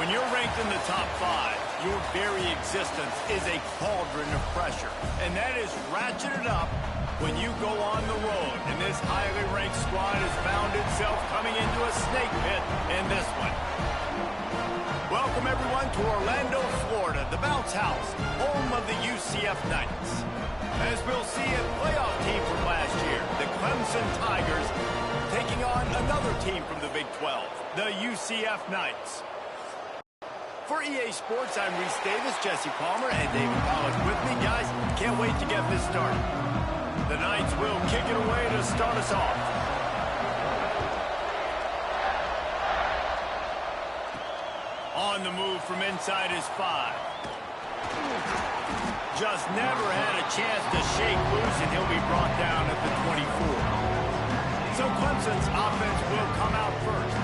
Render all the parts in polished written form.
When you're ranked in the top 5, your very existence is a cauldron of pressure. And that is ratcheted up when you go on the road. And this highly ranked squad has found itself coming into a snake pit in this one. Welcome, everyone, to Orlando, Florida, the Bounce House, home of the UCF Knights. As we'll see, a playoff team from last year, the Clemson Tigers, taking on another team from the Big 12, the UCF Knights. For EA Sports, I'm Reese Davis, Jesse Palmer, and David Pollack with me. Guys, can't wait to get this started. The Knights will kick it away to start us off. On the move from inside is 5. Just never had a chance to shake loose, and he'll be brought down at the 24. So Clemson's offense will come out first.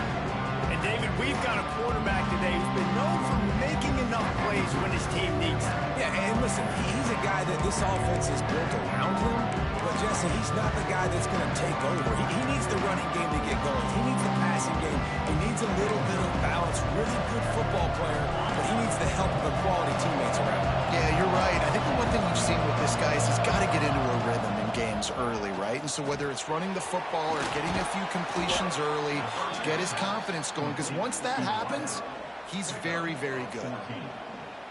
And David, we've got a quarterback today who's been known for making enough plays when his team needs them. Yeah, and listen, he's a guy that this offense is built around him. But, Jesse, he's not the guy that's going to take over. He needs the running game to get going. He needs the passing game. He needs a little bit of balance. Really good football player, but he needs the help of the quality teammates around him. Yeah, you're right. I think the one thing we've seen with this guy is he's got to get into a rhythm in games early, right? And so whether it's running the football or getting a few completions early to get his confidence going, because once that happens, he's very, very good.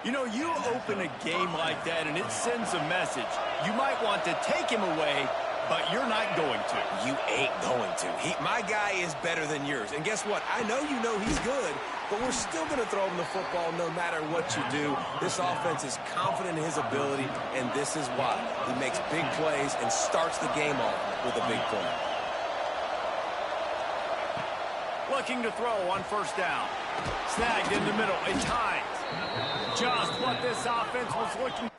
You know, you open a game like that and it sends a message. You might want to take him away, but you're not going to. You ain't going to. My guy is better than yours. And guess what? I know you know he's good, but we're still going to throw him the football no matter what you do. This offense is confident in his ability, and this is why. He makes big plays and starts the game off with a big play. Looking to throw on first down. Snagged in the middle. It's Hines. Just what this offense was looking for.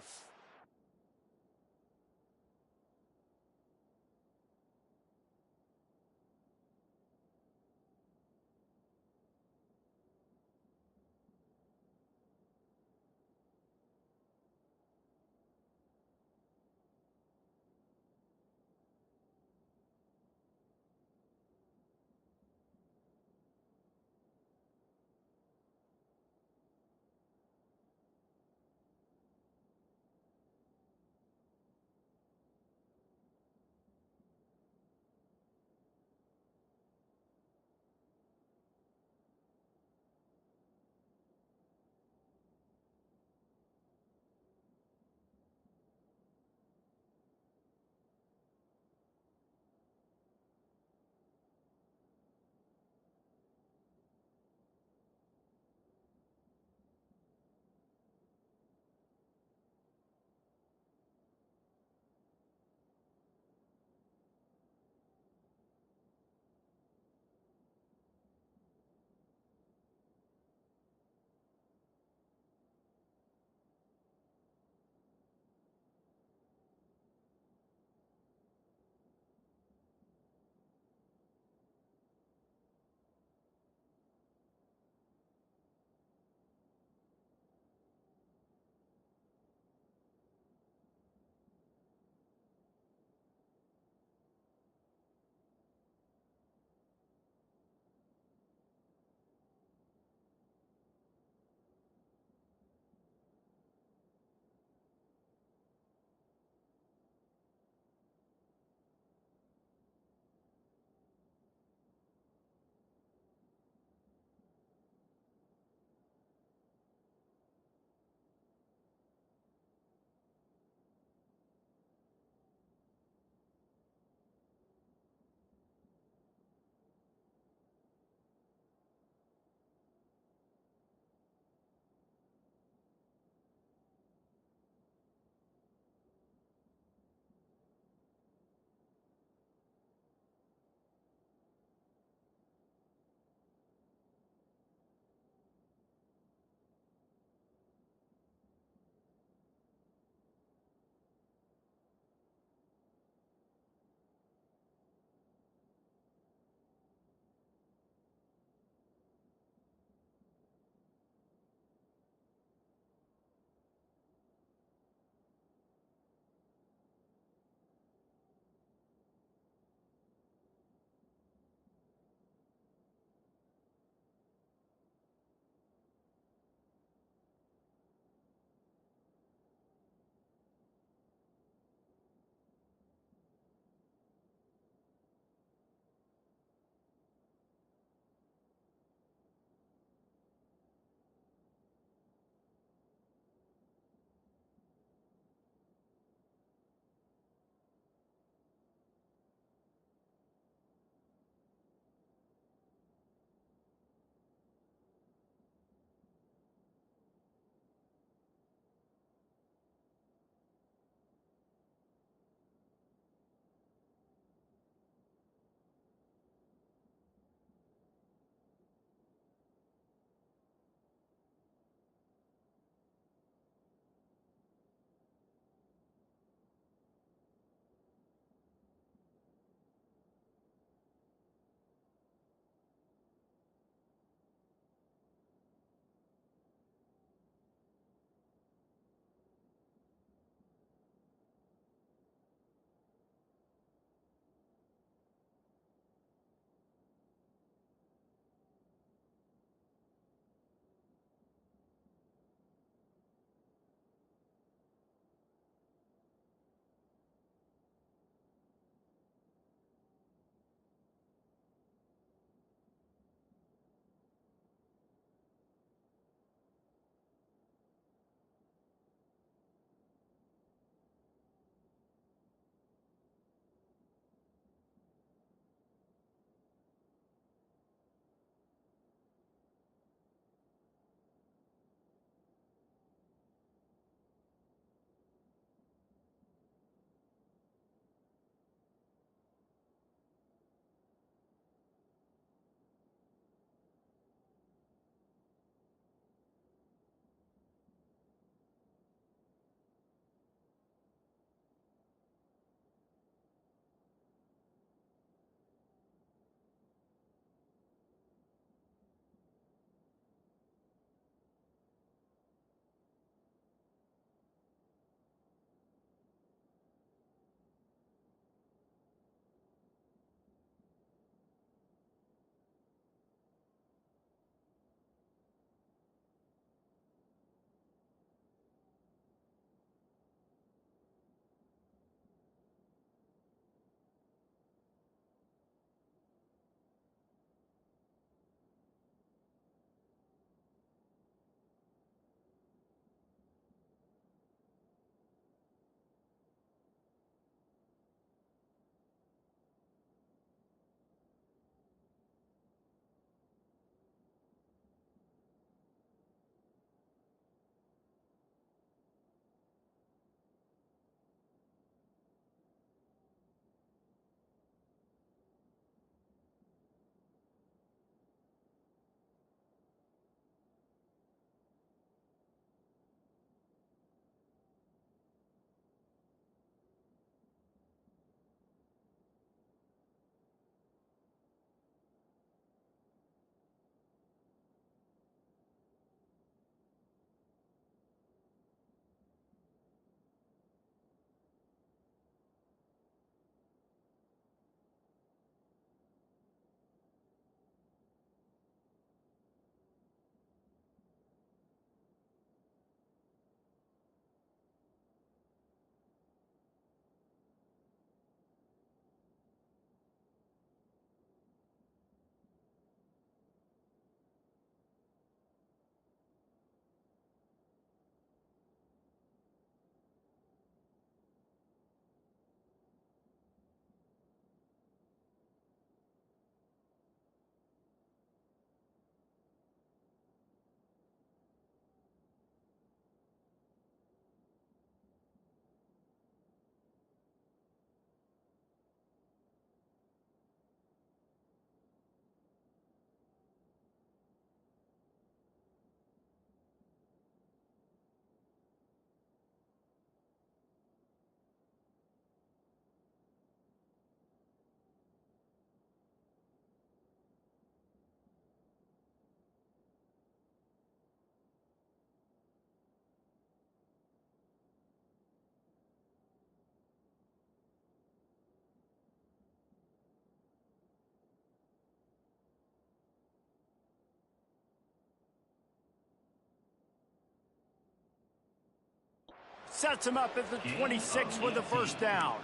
Sets him up at the 26 with the first down.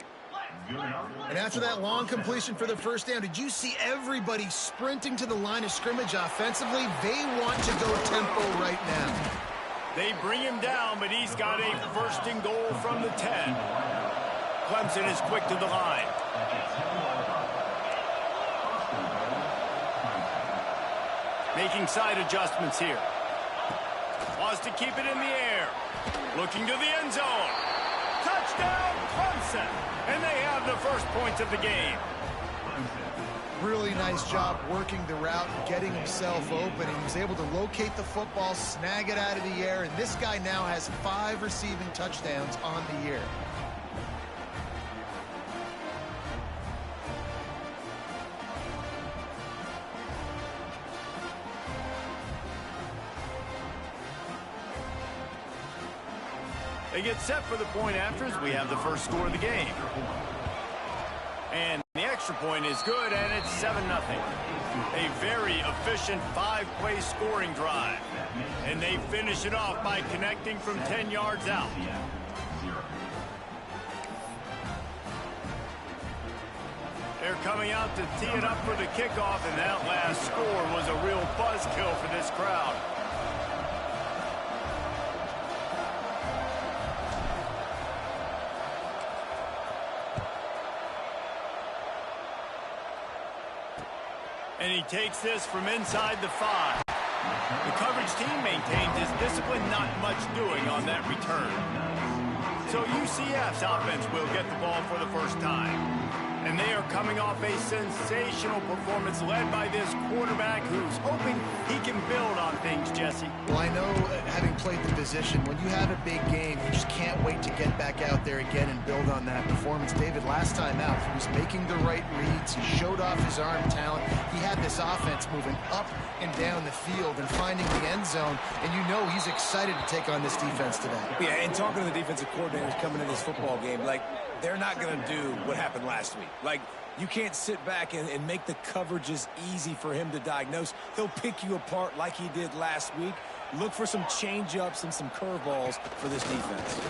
And after that long completion for the first down, did you see everybody sprinting to the line of scrimmage offensively? They want to go tempo right now. They bring him down, but he's got a first and goal from the 10. Clemson is quick to the line. Making side adjustments here. Wants to keep it in the air. Looking to the end zone. Touchdown, Clemson. And they have the first points of the game. Really nice job working the route and getting himself open. And he was able to locate the football, snag it out of the air. And this guy now has 5 receiving touchdowns on the year. They get set for the point after as we have the first score of the game. And the extra point is good, and it's 7-0. A very efficient 5-play scoring drive. And they finish it off by connecting from 10 yards out. They're coming out to tee it up for the kickoff, and that last score was a real buzzkill for this crowd. And he takes this from inside the 5. The coverage team maintains his discipline, not much doing on that return. So UCF's offense will get the ball for the first time. And they are coming off a sensational performance led by this quarterback who's hoping he can build on things, Jesse. Well, I know, having played the position, when you have a big game, you just can't wait to get back out there again and build on that performance. David, last time out, he was making the right reads. He showed off his arm talent. He had this offense moving up and down the field and finding the end zone. And you know he's excited to take on this defense today. Yeah, and talking to the defensive coordinators coming in this football game, like, they're not going to do what happened last week. Like, you can't sit back and make the coverages easy for him to diagnose. He'll pick you apart like he did last week. Look for some change-ups and some curveballs for this defense.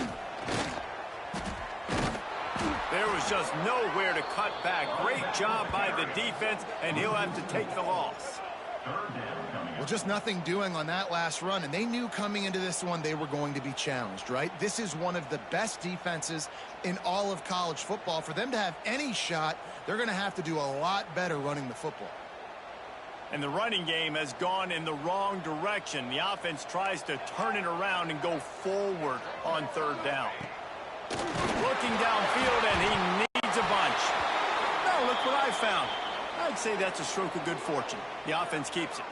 There was just nowhere to cut back. Great job by the defense, and he'll have to take the loss. Well, just nothing doing on that last run, and they knew coming into this one they were going to be challenged, right? This is one of the best defenses in all of college football. For them to have any shot, they're going to have to do a lot better running the football. And the running game has gone in the wrong direction. The offense tries to turn it around and go forward on third down. Looking downfield, and he needs a bunch. Now, look what I found. I'd say that's a stroke of good fortune. The offense keeps it.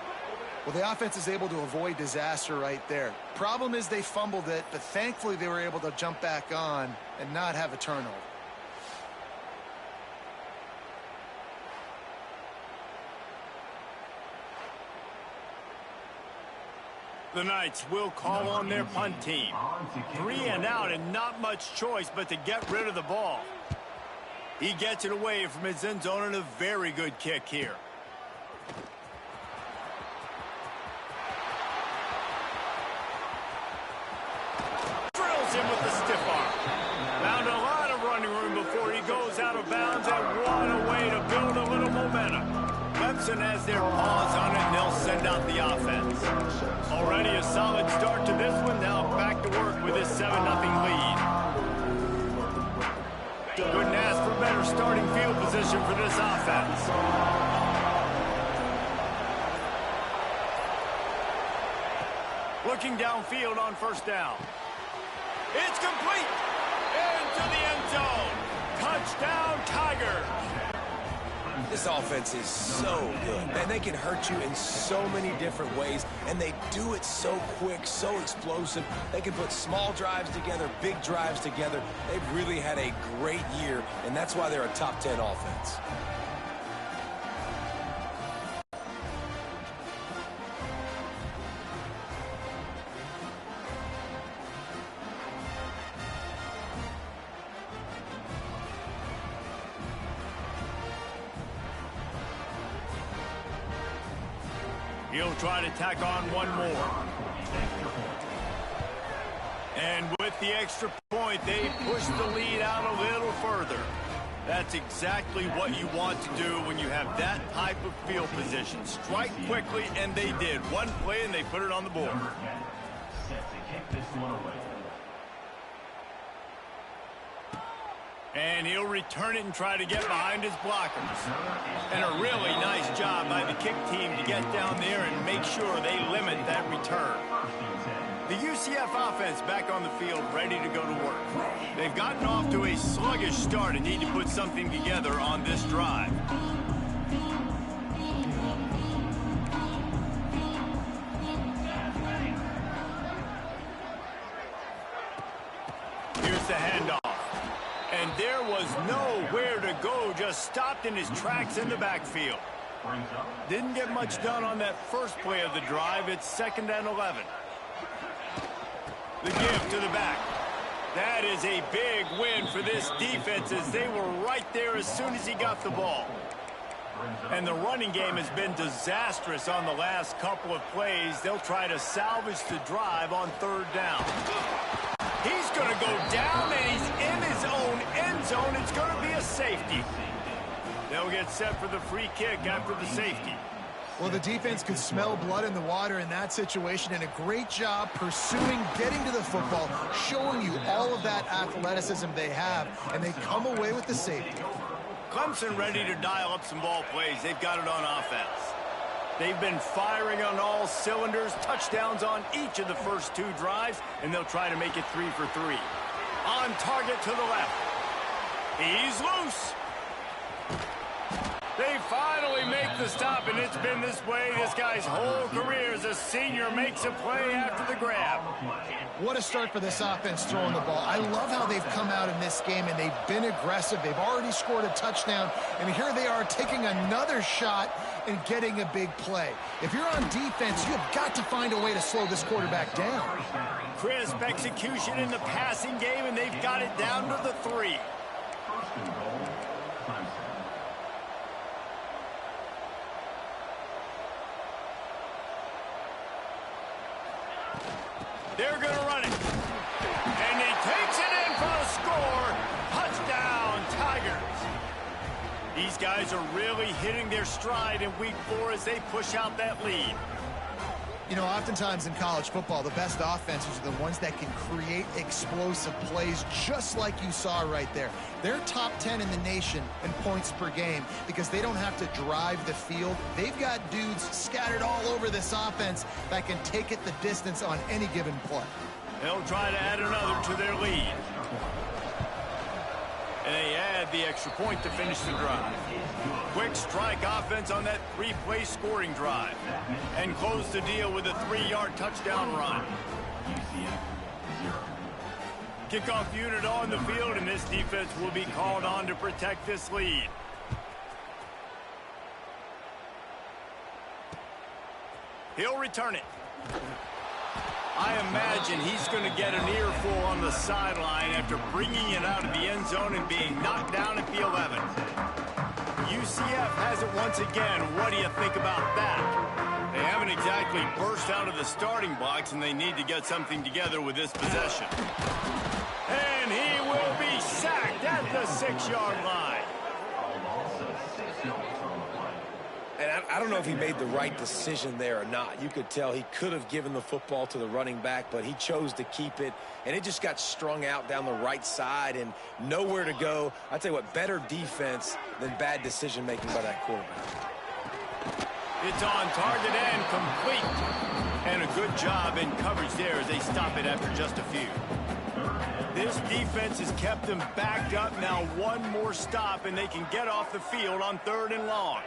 Well, the offense is able to avoid disaster right there. Problem is they fumbled it, but thankfully they were able to jump back on and not have a turnover. The Knights will call on their punt team. 3 and out and not much choice but to get rid of the ball. He gets it away from his end zone and a very good kick here. Drills him with the stiff arm. Found a lot of running room before he goes out of bounds, and what a way to build a little momentum. Clemson has their paws on it, and they'll send out the offense. Already a solid start to this one. Now back to work with this 7-0 lead. Couldn't ask for better starting field position for this offense. Looking downfield on first down. It's complete. Into the end zone. Touchdown, Tigers. This offense is so good, and they can hurt you in so many different ways, and they do it so quick, so explosive. They can put small drives together, big drives together. They've really had a great year, and that's why they're a top 10 offense. He'll try to tack on one more. And with the extra point, point, they push the lead out a little further. That's exactly what you want to do when you have that type of field position. Strike quickly, and they did. One play, and they put it on the board. And he'll return it and try to get behind his blockers. And a really nice job by the kick team to get down there and make sure they limit that return. The UCF offense back on the field, ready to go to work. They've gotten off to a sluggish start and need to put something together on this drive. Here's the handoff. And there was nowhere to go, just stopped in his tracks in the backfield. Didn't get much done on that first play of the drive. It's 2nd and 11. The give to the back. That is a big win for this defense as they were right there as soon as he got the ball. And the running game has been disastrous on the last couple of plays. They'll try to salvage the drive on 3rd down. He's going to go down, and he's in his own end zone. It's going to be a safety. They'll get set for the free kick after the safety. Well, the defense could smell blood in the water in that situation, and a great job pursuing, getting to the football, showing you all of that athleticism they have, and they come away with the safety. Clemson ready to dial up some ball plays. They've got it on offense. They've been firing on all cylinders, touchdowns on each of the first 2 drives, and they'll try to make it 3 for 3. On target to the left. He's loose. They finally make the stop, and it's been this way this guy's whole career as a senior makes a play after the grab. What a start for this offense throwing the ball. I love how they've come out in this game, and they've been aggressive. They've already scored a touchdown, and here they are taking another shot and getting a big play. If you're on defense, you have got to find a way to slow this quarterback down. Crisp execution in the passing game, and they've got it down to the 3. They're going to run it. And he takes it in for a score. Touchdown, Tigers. These guys are really hitting their stride in week 4 as they push out that lead. You know, oftentimes in college football, the best offenses are the ones that can create explosive plays just like you saw right there. They're top 10 in the nation in points per game because they don't have to drive the field. They've got dudes scattered all over this offense that can take it the distance on any given play. They'll try to add another to their lead. And they add the extra point to finish the drive. Quick strike offense on that 3-play scoring drive. And close the deal with a 3-yard touchdown run. Kickoff unit on the field, and this defense will be called on to protect this lead. He'll return it. I imagine he's going to get an earful on the sideline after bringing it out of the end zone and being knocked down at the 11. UCF has it once again. What do you think about that? They haven't exactly burst out of the starting blocks, and they need to get something together with this possession. And he will be sacked at the 6-yard line. And I don't know if he made the right decision there or not. You could tell he could have given the football to the running back, but he chose to keep it, and it just got strung out down the right side and nowhere to go. I tell you what, better defense than bad decision-making by that quarterback. It's on target and complete. And a good job in coverage there as they stop it after just a few. This defense has kept them backed up. Now one more stop, and they can get off the field on 3rd and long.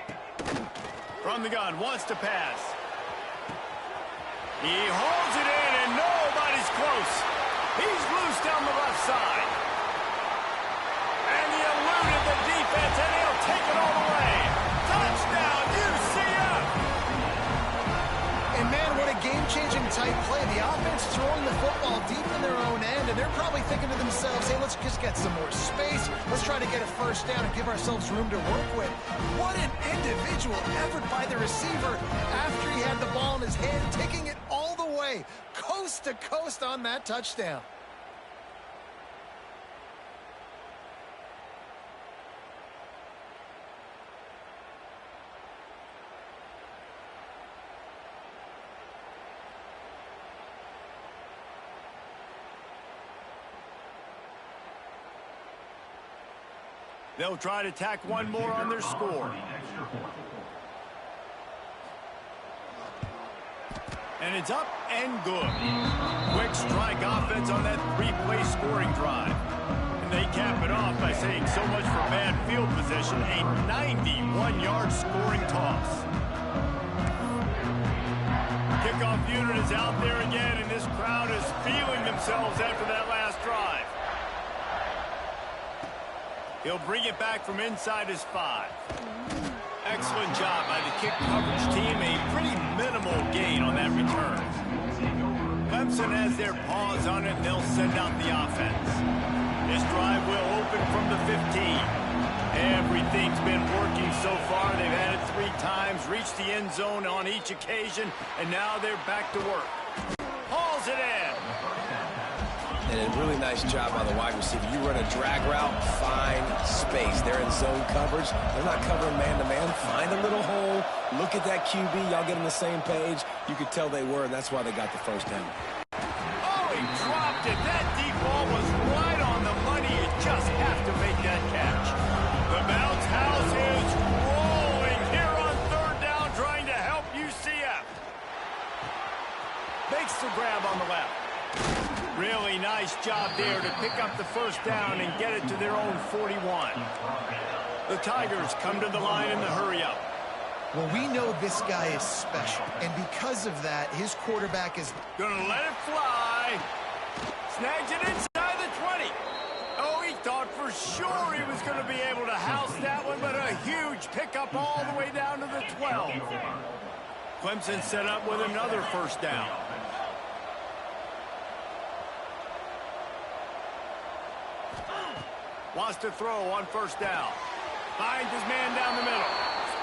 From the gun, wants to pass. He holds it in, and nobody's close. He's loose down the left side. And he eluded the defense, and he'll take it all the way. Touchdown, UCF! And man, what a game-changing type play. The offense throwing the football deep in their own end, and they're probably thinking to themselves, hey, let's just get some more space. Let's try to get a first down and give ourselves room to work with. What an individual effort by the receiver after he had the ball in his hand, taking it all the way, coast to coast on that touchdown. They'll try to tack one more on their score. And it's up and good. Quick strike offense on that three-play scoring drive. And they cap it off by saying so much for bad field position, a 91-yard scoring toss. Kickoff unit is out there again, and this crowd is feeling themselves after that last drive. He'll bring it back from inside his 5. Excellent job by the kick coverage team. A pretty minimal gain on that return. Clemson has their paws on it, and they'll send out the offense. This drive will open from the 15. Everything's been working so far. They've had it 3 times, reached the end zone on each occasion, and now they're back to work. Hauls it in. And a really nice job by the wide receiver. You run a drag route, find space. They're in zone coverage. They're not covering man-to-man. Find a little hole. Look at that QB. Y'all get on the same page. You could tell they were, and that's why they got the first down. Oh, he dropped it. That deep ball was right on the money. You just have to make that catch. The bounce house is rolling here on 3rd down, trying to help UCF. Makes the grab on the left. Really nice job there to pick up the first down and get it to their own 41. The Tigers come to the line in the hurry-up. Well, we know this guy is special, and because of that, his quarterback is gonna let it fly. Snags it inside the 20. Oh, he thought for sure he was going to be able to house that one, but a huge pickup all the way down to the 12. Clemson set up with another first down. Wants to throw on first down. Finds his man down the middle.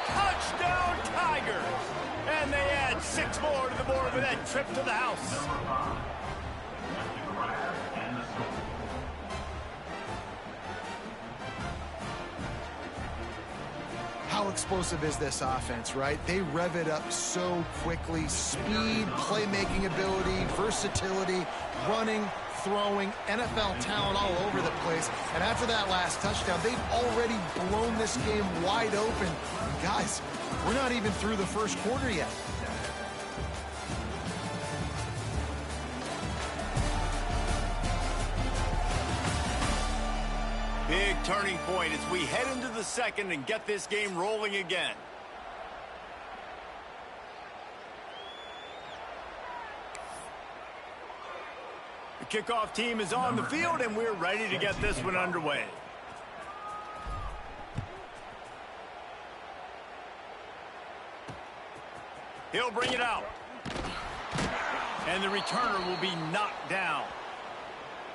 Touchdown, Tigers! And they add 6 more to the board with that trip to the house. How explosive is this offense, right? They rev it up so quickly. Speed, playmaking ability, versatility, running, throwing, NFL talent all over the place. And after that last touchdown, they've already blown this game wide open. And guys, we're not even through the first quarter yet. Big turning point as we head into the second and get this game rolling again. The kickoff team is on the field, and we're ready to get this one underway. He'll bring it out. And the returner will be knocked down.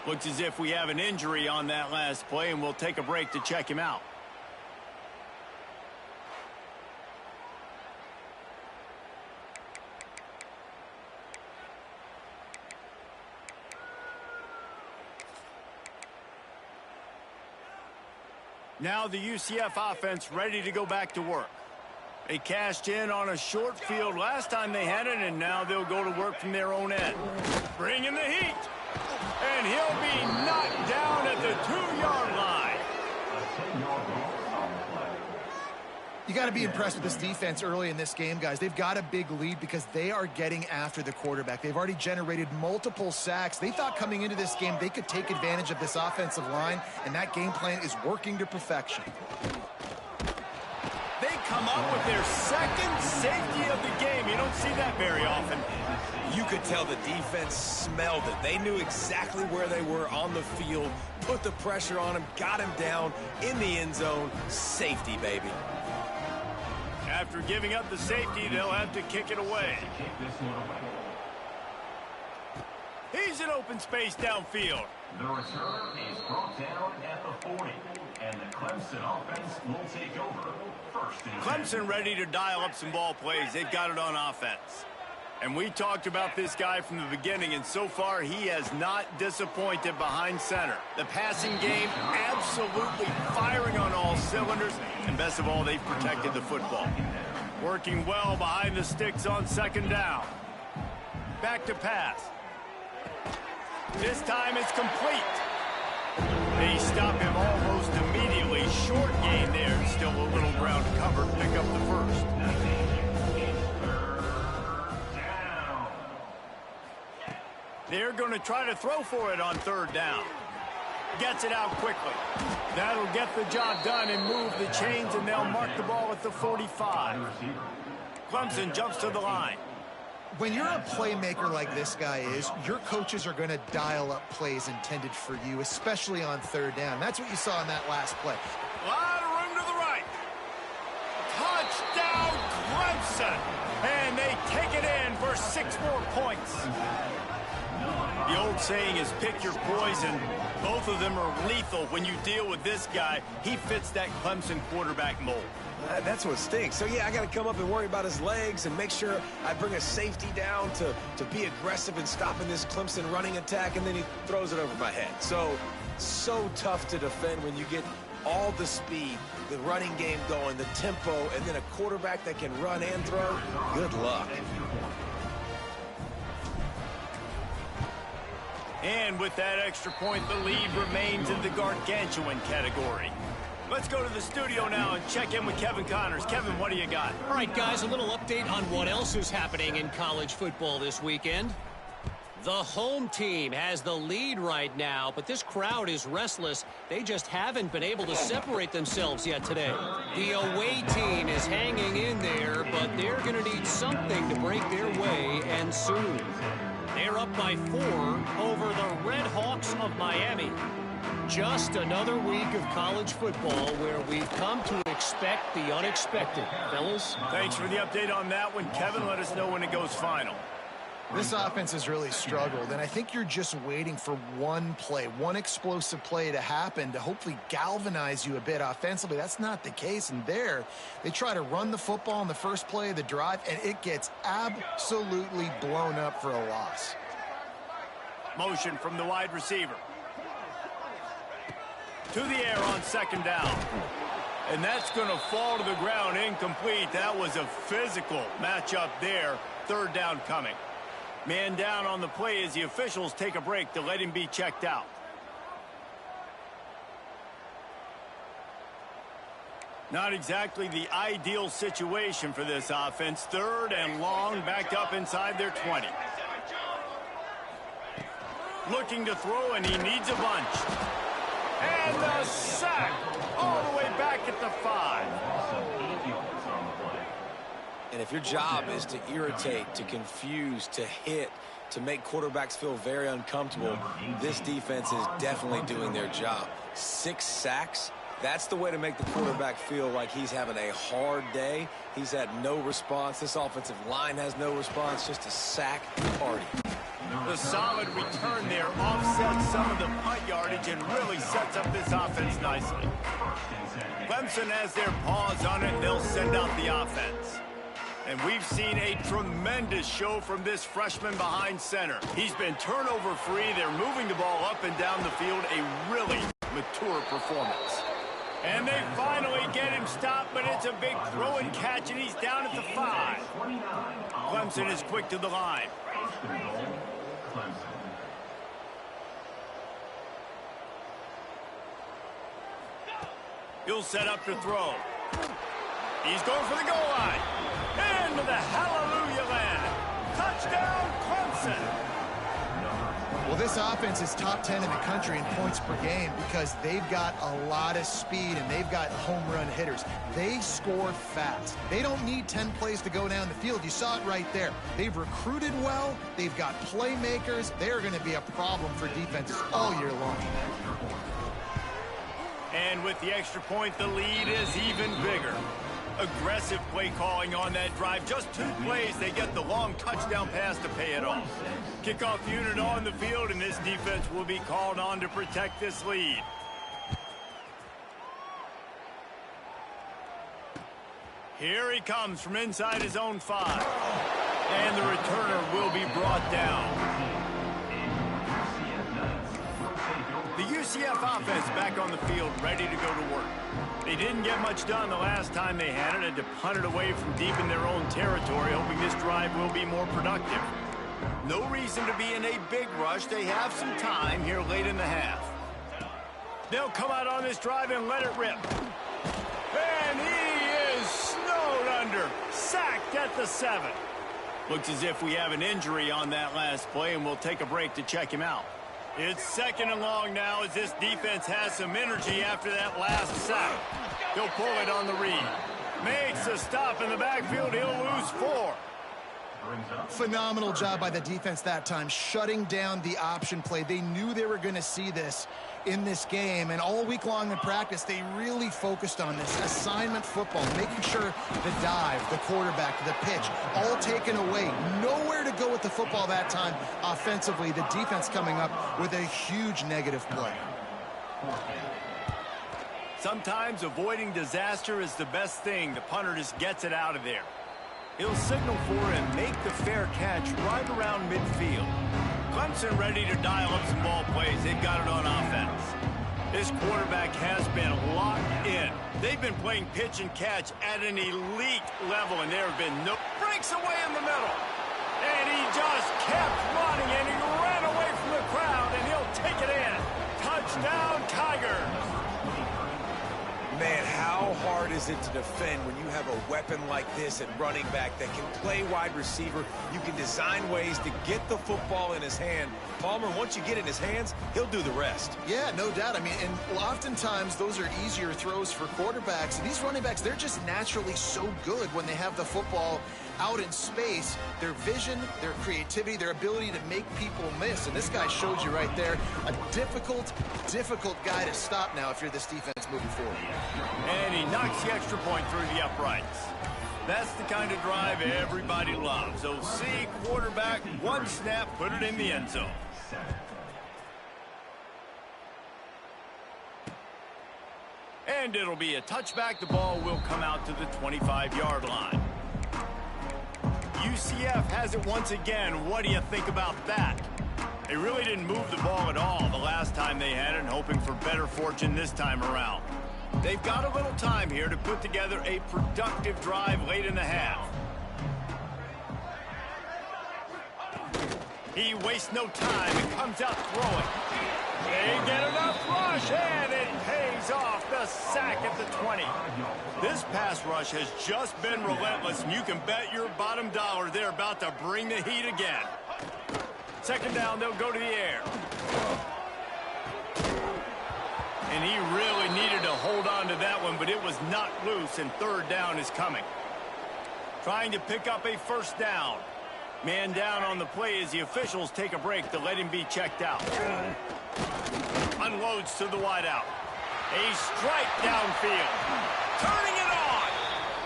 Looks as if we have an injury on that last play, and we'll take a break to check him out. Now the UCF offense ready to go back to work. They cashed in on a short field last time they had it, and now they'll go to work from their own end. Bringing the heat. And he'll be knocked down at the 2-yard line. You got to be impressed with this defense early in this game, guys. They've got a big lead because they are getting after the quarterback. They've already generated multiple sacks. They thought coming into this game they could take advantage of this offensive line, and that game plan is working to perfection. They come up with their second safety of the game. You don't see that very often. You could tell the defense smelled it. They knew exactly where they were on the field, put the pressure on him, got him down in the end zone. Safety, baby. After giving up the safety, they'll have to kick it away. He's in open space downfield. The return is brought down at the 40, and the Clemson offense will take over. Clemson ready to dial up some ball plays. They've got it on offense. And we talked about this guy from the beginning, and so far he has not disappointed behind center. The passing game absolutely firing on all cylinders, and best of all, they've protected the football. Working well behind the sticks on second down. Back to pass. This time it's complete. They stop him almost immediately. Short They're going to try to throw for it on third down. Gets it out quickly. That'll get the job done and move the chains, and they'll mark the ball at the 45. Clemson jumps to the line. When you're a playmaker like this guy is, your coaches are going to dial up plays intended for you, especially on third down. That's what you saw in that last play. A lot of room to the right. Touchdown, Clemson. And they take it in for 6 more points. The old saying is pick your poison. Both of them are lethal when you deal with this guy. He fits that Clemson quarterback mold. That's what stinks. So, yeah, I got to come up and worry about his legs and make sure I bring a safety down to be aggressive in stopping this Clemson running attack, and then he throws it over my head. So tough to defend when you get all the speed, the running game going, the tempo, and then a quarterback that can run and throw. Good luck. And with that extra point, the lead remains in the gargantuan category. Let's go to the studio now and check in with Kevin Connors. Kevin, what do you got? All right, guys, a little update on what else is happening in college football this weekend. The home team has the lead right now, but this crowd is restless. They just haven't been able to separate themselves yet today. The away team is hanging in there, but they're going to need something to break their way, and soon. They're up by 4 over the Red Hawks of Miami. Just another week of college football where we've come to expect the unexpected. Fellas? Thanks for the update on that one, Kevin. Let us know when it goes final. This offense has really struggled, and I think you're just waiting for one play, one explosive play to happen to hopefully galvanize you a bit offensively. That's not the case, and there, they try to run the football in the first play of the drive, and it gets absolutely blown up for a loss. Motion from the wide receiver. To the air on second down. And that's going to fall to the ground incomplete. That was a physical matchup there. Third down coming. Man down on the play as the officials take a break to let him be checked out. Not exactly the ideal situation for this offense. Third and long, backed up inside their 20. Looking to throw, and he needs a bunch. And the sack all the way back at the 5. And if your job is to irritate, to confuse, to hit, to make quarterbacks feel very uncomfortable, this defense is definitely doing their job. 6 sacks, that's the way to make the quarterback feel like he's having a hard day. He's had no response. This offensive line has no response, just a sack party. The solid return there offsets some of the punt yardage and really sets up this offense nicely. Clemson has their paws on it. They'll send out the offense. And we've seen a tremendous show from this freshman behind center. He's been turnover-free. They're moving the ball up and down the field. A really mature performance. And they finally get him stopped, but it's a big throw and catch, and he's down at the 5. Clemson is quick to the line. He'll set up to throw. He's going for the goal line. Into the hallelujah land. Touchdown, Clemson. Well, this offense is top 10 in the country in points per game because they've got a lot of speed and they've got home run hitters. They score fast. They don't need 10 plays to go down the field. You saw it right there. They've recruited well. They've got playmakers. They're going to be a problem for defenses all year long. And with the extra point, the lead is even bigger. Aggressive play calling on that drive. Just 2 plays, they get the long touchdown pass to pay it off. Kickoff unit on the field, and this defense will be called on to protect this lead. Here he comes from inside his own 5. And the returner will be brought down. The UCF offense back on the field, ready to go to work. They didn't get much done the last time they had it. Had to punt it away from deep in their own territory, hoping this drive will be more productive. No reason to be in a big rush. They have some time here late in the half. They'll come out on this drive and let it rip. And he is snowed under. Sacked at the 7. Looks as if we have an injury on that last play, and we'll take a break to check him out. It's 2nd and long now as this defense has some energy after that last sack. He'll pull it on the read. Makes a stop in the backfield. He'll lose 4. Phenomenal job by the defense that time, shutting down the option play. They knew they were going to see this in this game, and all week long in practice, they really focused on this assignment football, making sure the dive, the quarterback, the pitch, all taken away. Nowhere to go with the football that time offensively. The defense coming up with a huge negative play. Sometimes avoiding disaster is the best thing. The punter just gets it out of there. He'll signal for and make the fair catch right around midfield. Clemson ready to dial up some ball plays. They've got it on offense. This quarterback has been locked in. They've been playing pitch and catch at an elite level, and there have been no breaks away in the middle. And he just kept running, and he ran away from the crowd, and he'll take it in. Touchdown, Tigers. Man, how hard is it to defend when you have a weapon like this at running back that can play wide receiver? You can design ways to get the football in his hand. Palmer, once you get it in his hands, he'll do the rest. Yeah, no doubt. I mean, and oftentimes those are easier throws for quarterbacks. And these running backs, they're just naturally so good when they have the football out in space. Their vision, their creativity, their ability to make people miss. And this guy showed you right there, a difficult guy to stop now if you're this defense moving forward. And he knocks the extra point through the uprights. That's the kind of drive everybody loves. OC, quarterback, one snap, put it in the end zone. And it'll be a touchback. The ball will come out to the 25-yard line. UCF has it once again. What do you think about that? They really didn't move the ball at all the last time they had it, and hoping for better fortune this time around. They've got a little time here to put together a productive drive late in the half. He wastes no time and comes out throwing. They get enough rush, and it pays off. The sack at the 20. This pass rush has just been relentless, and you can bet your bottom dollar they're about to bring the heat again. 2nd down, they'll go to the air. And he really needed to hold on to that one, but it was not loose, and 3rd down is coming. Trying to pick up a 1st down. Man down on the play as the officials take a break to let him be checked out. Unloads to the wideout. A strike downfield. Turning it on.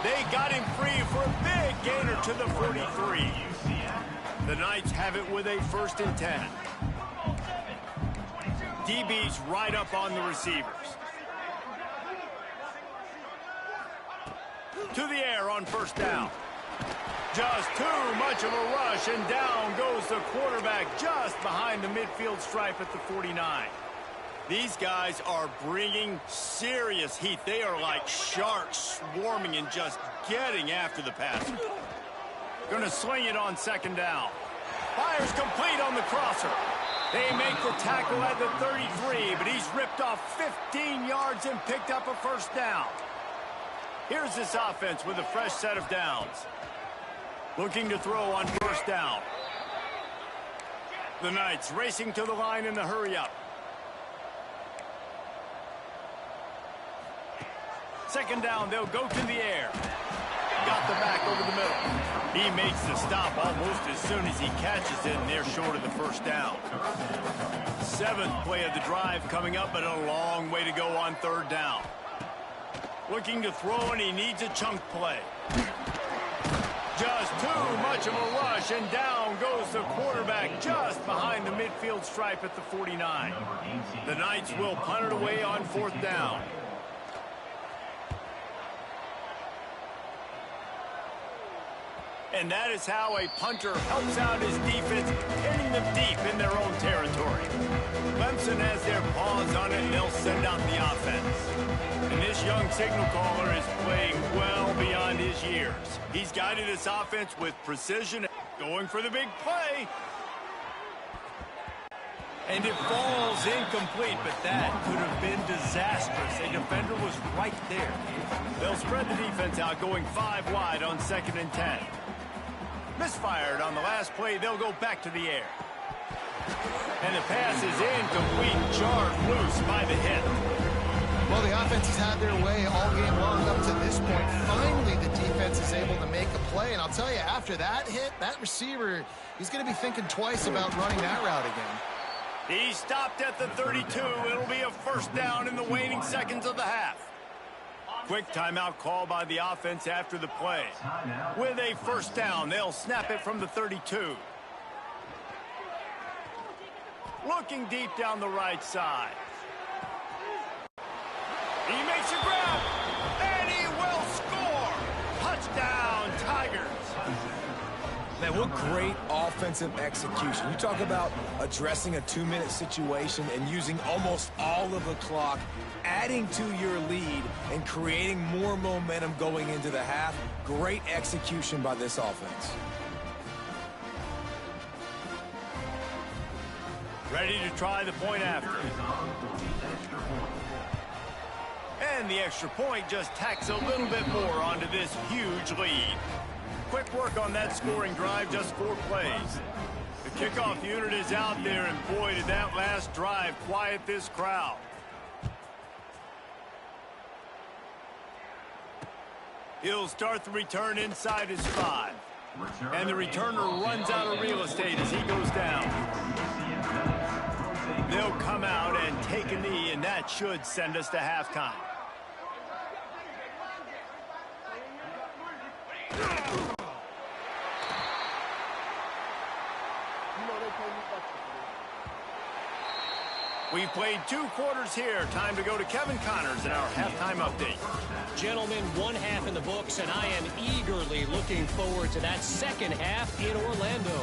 They got him free for a big gainer to the 43. The Knights have it with a 1st and 10. DB's right up on the receivers. To the air on 1st down. Just too much of a rush, and down goes the quarterback just behind the midfield stripe at the 49. These guys are bringing serious heat. They are like sharks swarming and just getting after the passer. Going to sling it on 2nd down. Fires complete on the crosser. They make the tackle at the 33, but he's ripped off 15 yards and picked up a 1st down. Here's this offense with a fresh set of downs. Looking to throw on 1st down. The Knights racing to the line in the hurry-up. 2nd down, they'll go to the air. Got the back over the middle. He makes the stop almost as soon as he catches it, and they're short of the 1st down. 7th play of the drive coming up, but a long way to go on 3rd down. Looking to throw, and he needs a chunk play. Just too much of a rush, and down goes the quarterback just behind the midfield stripe at the 49. The Knights will punt it away on 4th down. And that is how a punter helps out his defense, hitting them deep in their own territory. Clemson has their paws on it, and they'll send out the offense. And this young signal caller is playing well beyond his years. He's guided this offense with precision, going for the big play. And it falls incomplete, but that could have been disastrous. A defender was right there. They'll spread the defense out, going 5 wide on 2nd and 10. Misfired on the last play. They'll go back to the air. And the pass is incomplete, jarred loose by the hit. Well, the offense has had their way all game long up to this point. Finally, the defense is able to make a play. And I'll tell you, after that hit, that receiver, he's going to be thinking twice about running that route again. He stopped at the 32. It'll be a first down in the waning seconds of the half. Quick timeout call by the offense after the play. With a first down, they'll snap it from the 32. Looking deep down the right side. He makes a grab, and he will score. Touchdown, Tigers. Man, what great offensive execution. You talk about addressing a 2-minute situation and using almost all of the clock, adding to your lead, and creating more momentum going into the half. Great execution by this offense. Ready to try the point after. And the extra point just tacks a little bit more onto this huge lead. Quick work on that scoring drive, just 4 plays. The kickoff unit is out there, and boy, did that last drive quiet this crowd. He'll start the return inside his 5. And the returner runs out of real estate as he goes down. They'll come out and take a knee, and that should send us to halftime. We've played 2 quarters here. Time to go to Kevin Connors in our halftime update. Gentlemen, 1 half in the books, and I am eagerly looking forward to that second half in Orlando.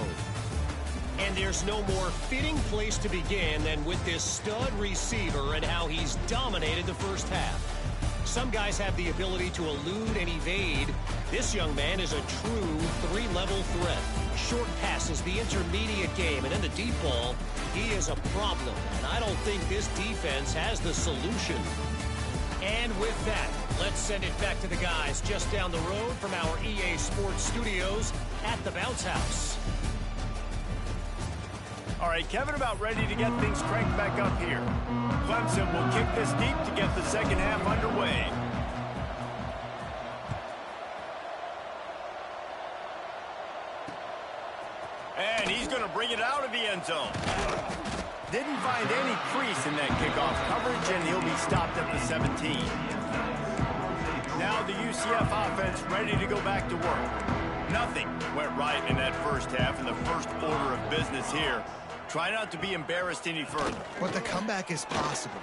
And there's no more fitting place to begin than with this stud receiver and how he's dominated the first half. Some guys have the ability to elude and evade. This young man is a true 3-level threat. Short passes, the intermediate game, and in the deep ball, he is a problem. And I don't think this defense has the solution. And with that, let's send it back to the guys just down the road from our EA Sports studios at the Bounce House. All right, Kevin about ready to get things cranked back up here. Clemson will kick this deep to get the second half underway. And he's going to bring it out of the end zone. Didn't find any crease in that kickoff coverage, and he'll be stopped at the 17. Now the UCF offense ready to go back to work. Nothing went right in that first half, and the first order of business here. Try not to be embarrassed any further. But the comeback is possible.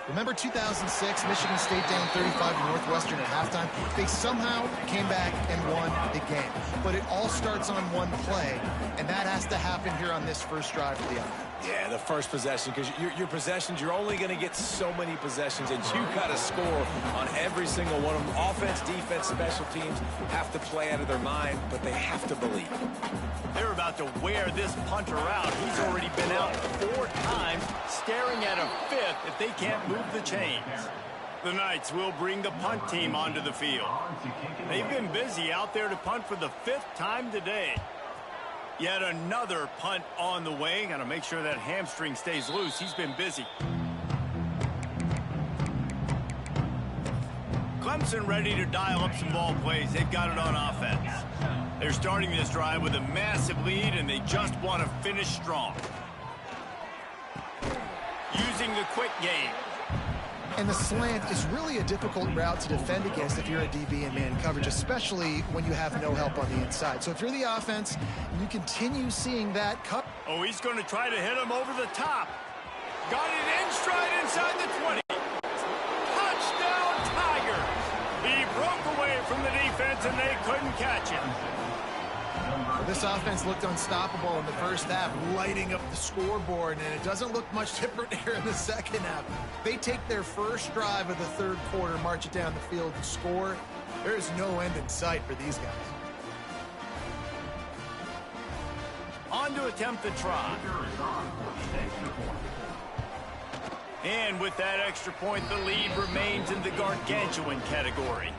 Remember 2006, Michigan State down 35 to Northwestern at halftime? They somehow came back and won the game. But it all starts on one play, and that has to happen here on this first drive for the offense. Yeah, the first possession, because your possessions, you're only going to get so many possessions, and you got to score on every single one of them. Offense, defense, special teams have to play out of their mind, but they have to believe. They're about to wear this punter out. He's already been out 4 times, staring at a 5th if they can't move the chains. The Knights will bring the punt team onto the field. They've been busy out there to punt for the 5th time today. Yet another punt on the way. Got to make sure that hamstring stays loose. He's been busy. Clemson ready to dial up some ball plays. They've got it on offense. They're starting this drive with a massive lead, and they just want to finish strong. Using the quick game. And the slant is really a difficult route to defend against if you're a DB in man coverage, especially when you have no help on the inside. So if you're the offense, you continue seeing that cut. Oh, he's going to try to hit him over the top. Got it in stride inside the 20. Touchdown, Tigers. He broke away from the defense, and they couldn't catch him. This offense looked unstoppable in the first half, lighting up the scoreboard, and it doesn't look much different here in the second half. They take their first drive of the third quarter, march it down the field, and score. There is no end in sight for these guys. On to attempt the try. And with that extra point, the lead remains in the gargantuan category.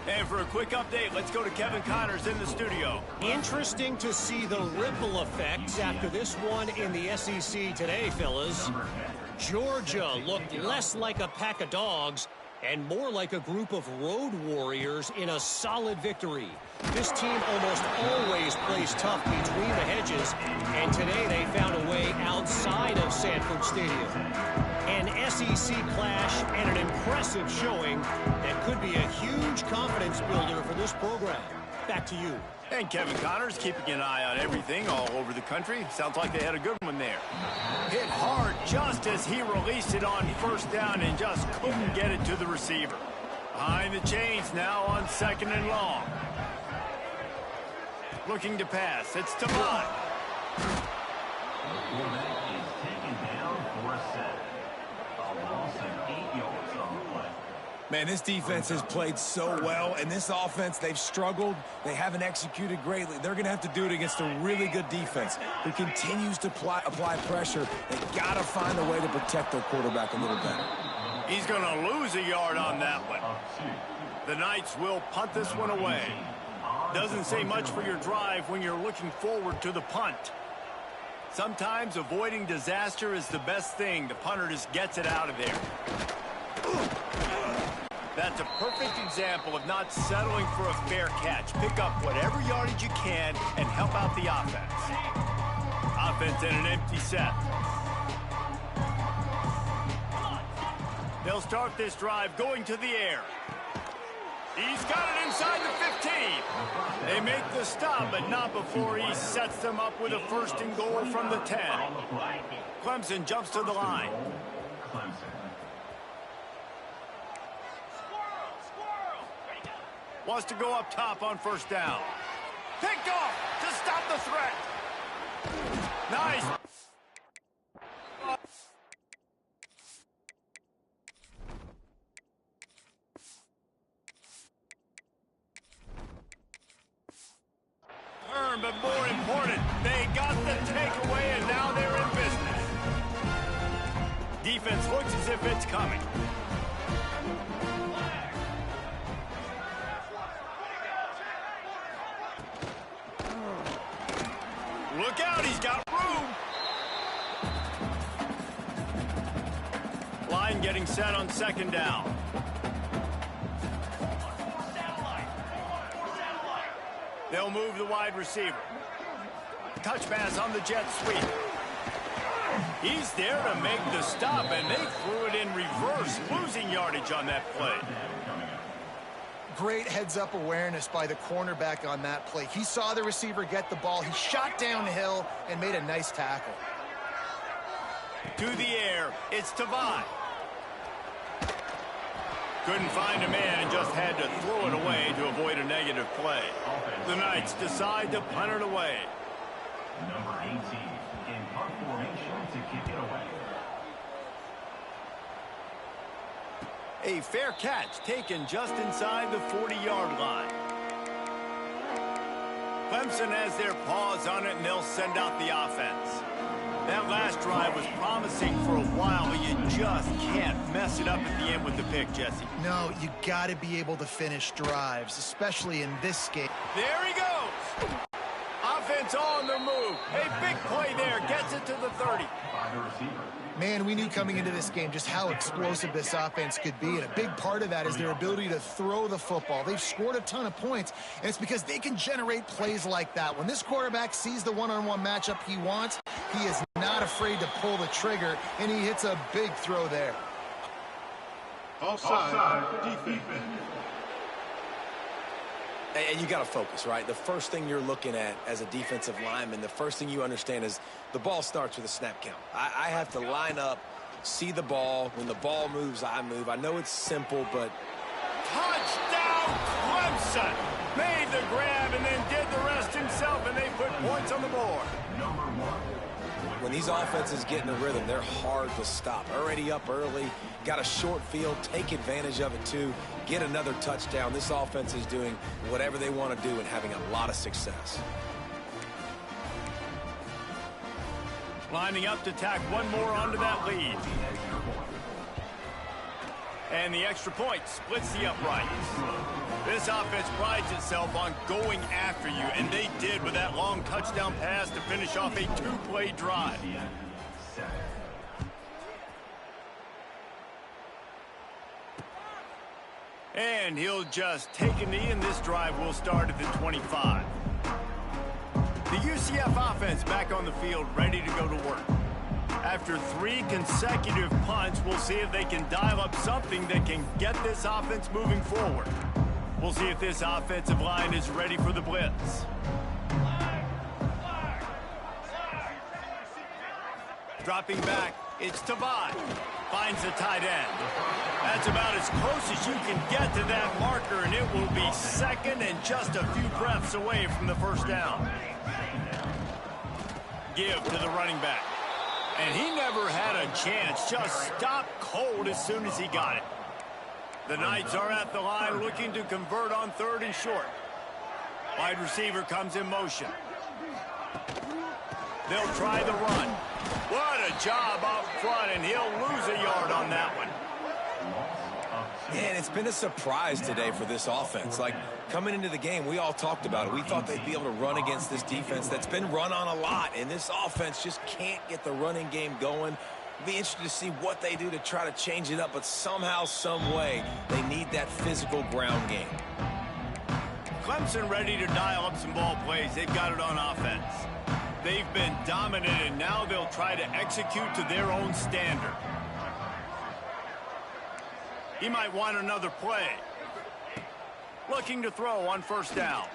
And for a quick update, let's go to Kevin Connors in the studio. Interesting to see the ripple effects after this one in the SEC today, fellas. Georgia looked less like a pack of dogs and more like a group of road warriors in a solid victory. This team almost always plays tough between the hedges, and today they found a way outside of Sanford Stadium. An SEC clash and an impressive showing that could be a huge confidence builder for this program. Back to you. And Kevin Connors keeping an eye on everything all over the country. Sounds like they had a good one there. Hit hard just as he released it on first down and just couldn't get it to the receiver. Behind the chains now on 2nd and long. Looking to pass. It's Tavai. Quarterback is taken down for a sack. A loss of 8 yards on the play. Man, this defense has played so well, and this offense, they've struggled. They haven't executed greatly. They're going to have to do it against a really good defense who continues to apply pressure. They've got to find a way to protect their quarterback a little better. He's going to lose a yard on that one. The Knights will punt this one away. Doesn't say much for your drive when you're looking forward to the punt. Sometimes avoiding disaster is the best thing. The punter just gets it out of there. That's a perfect example of not settling for a fair catch. Pick up whatever yardage you can and help out the offense. Offense in an empty set. They'll start this drive going to the air. He's got it inside the 15. They make the stop, but not before he sets them up with a 1st and goal from the 10. Clemson jumps to the line. Wants to go up top on 1st down. Picked off to stop the threat. Nice. But more important, they got the takeaway, and now they're in business. Defense looks as if it's coming. Look out, he's got room. Line getting set on 2nd down. They'll move the wide receiver. Touch pass on the jet sweep. He's there to make the stop, and they threw it in reverse, losing yardage on that play. Great heads-up awareness by the cornerback on that play. He saw the receiver get the ball. He shot downhill and made a nice tackle. To the air, it's Tavai. Couldn't find a man and just had to throw it away to avoid a negative play. The Knights decide to punt it away. Number 18 in punt formation to kick it away. A fair catch taken just inside the 40-yard line. Clemson has their paws on it, and they'll send out the offense. That last drive was promising for a while, but you just can't mess it up at the end with the pick, Jesse. No, you got to be able to finish drives, especially in this game. There he goes. Offense on the move. A big play there. Gets it to the 30. By the receiver. Man, we knew coming into this game just how explosive this offense could be, and a big part of that is their ability to throw the football. They've scored a ton of points, and it's because they can generate plays like that. When this quarterback sees the one-on-one matchup he wants, he is not afraid to pull the trigger, and he hits a big throw there. Offside defense. And you got to focus, right? The first thing you're looking at as a defensive lineman, the first thing you understand is the ball starts with a snap count. I have to line up, see the ball. When the ball moves, I move. I know it's simple, but... Touchdown, Clemson! Made the grab and then did the rest himself, and they put points on the board. Number 1. When these offenses get in a rhythm, they're hard to stop. Already up early, got a short field, take advantage of it too, get another touchdown. This offense is doing whatever they want to do and having a lot of success. Lining up to tack one more onto that lead. And the extra point splits the uprights. This offense prides itself on going after you, and they did with that long touchdown pass to finish off a two-play drive. And he'll just take a knee, and this drive will start at the 25. The UCF offense back on the field, ready to go to work. After 3 consecutive punts, we'll see if they can dial up something that can get this offense moving forward. We'll see if this offensive line is ready for the blitz. Dropping back, it's Tavai. Finds the tight end. That's about as close as you can get to that marker, and it will be second and just a few breaths away from the first down. Give to the running back. And he never had a chance, just stopped cold as soon as he got it. The Knights are at the line looking to convert on 3rd and short. Wide receiver comes in motion. They'll try the run. What a job up front, and he'll lose a yard on that one. Man, it's been a surprise today for this offense. Like, coming into the game, we all talked about it. We thought they'd be able to run against this defense that's been run on a lot, and this offense just can't get the running game going. It'll be interesting to see what they do to try to change it up, but somehow, some way, they need that physical ground game. Clemson ready to dial up some ball plays. They've got it on offense. They've been dominant, and now they'll try to execute to their own standard. He might want another play. Looking to throw on 1st down.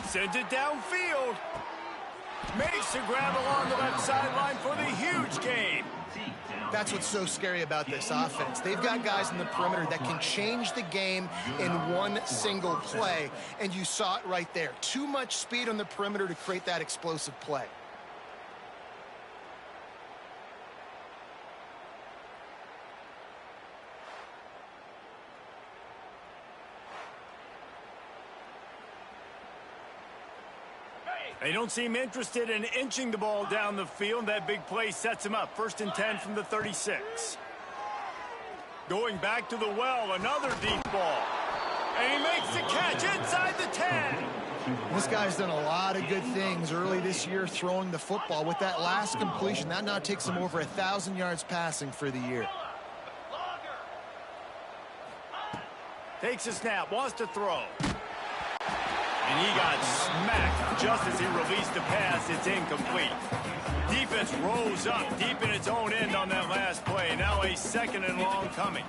Sends it downfield. Makes the grab along the left sideline for the huge gain. That's what's so scary about this offense. They've got guys in the perimeter that can change the game in one single play, and you saw it right there. Too much speed on the perimeter to create that explosive play. They don't seem interested in inching the ball down the field. That big play sets him up. 1st and 10 from the 36. Going back to the well, another deep ball. And he makes the catch inside the 10. This guy's done a lot of good things early this year throwing the football. With that last completion, that now takes him over 1,000 yards passing for the year. Takes a snap, wants to throw. And he got smacked just as he released the pass. It's incomplete. Defense rose up deep in its own end on that last play. Now a 2nd and long coming.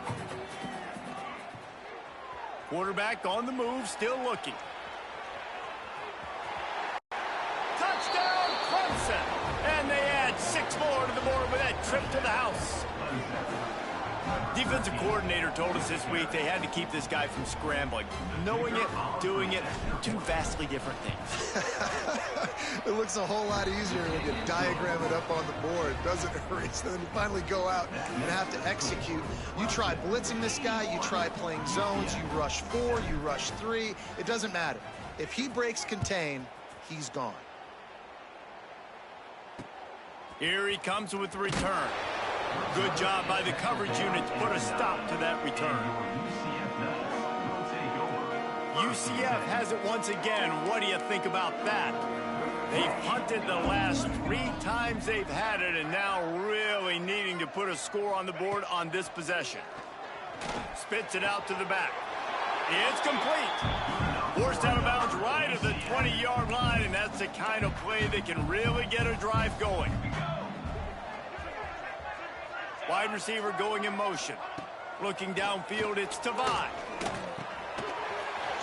Quarterback on the move, still looking. Touchdown, Clemson! And they add 6 more to the board with that trip to the house. Defensive coordinator told us this week they had to keep this guy from scrambling. Knowing it, doing it, 2 vastly different things. It looks a whole lot easier when you diagram it up on the board, doesn't it? So then you finally go out and have to execute. You try blitzing this guy, you try playing zones, you rush 4, you rush 3. It doesn't matter. If he breaks contain, he's gone. Here he comes with the return. Good job by the coverage unit to put a stop to that return. UCF has it once again. What do you think about that? They've punted the last 3 times they've had it, and now really needing to put a score on the board on this possession. Spits it out to the back. It's complete. Forced out of bounds right at the 20-yard line, and that's the kind of play that can really get a drive going. Wide receiver going in motion. Looking downfield, it's Tavai.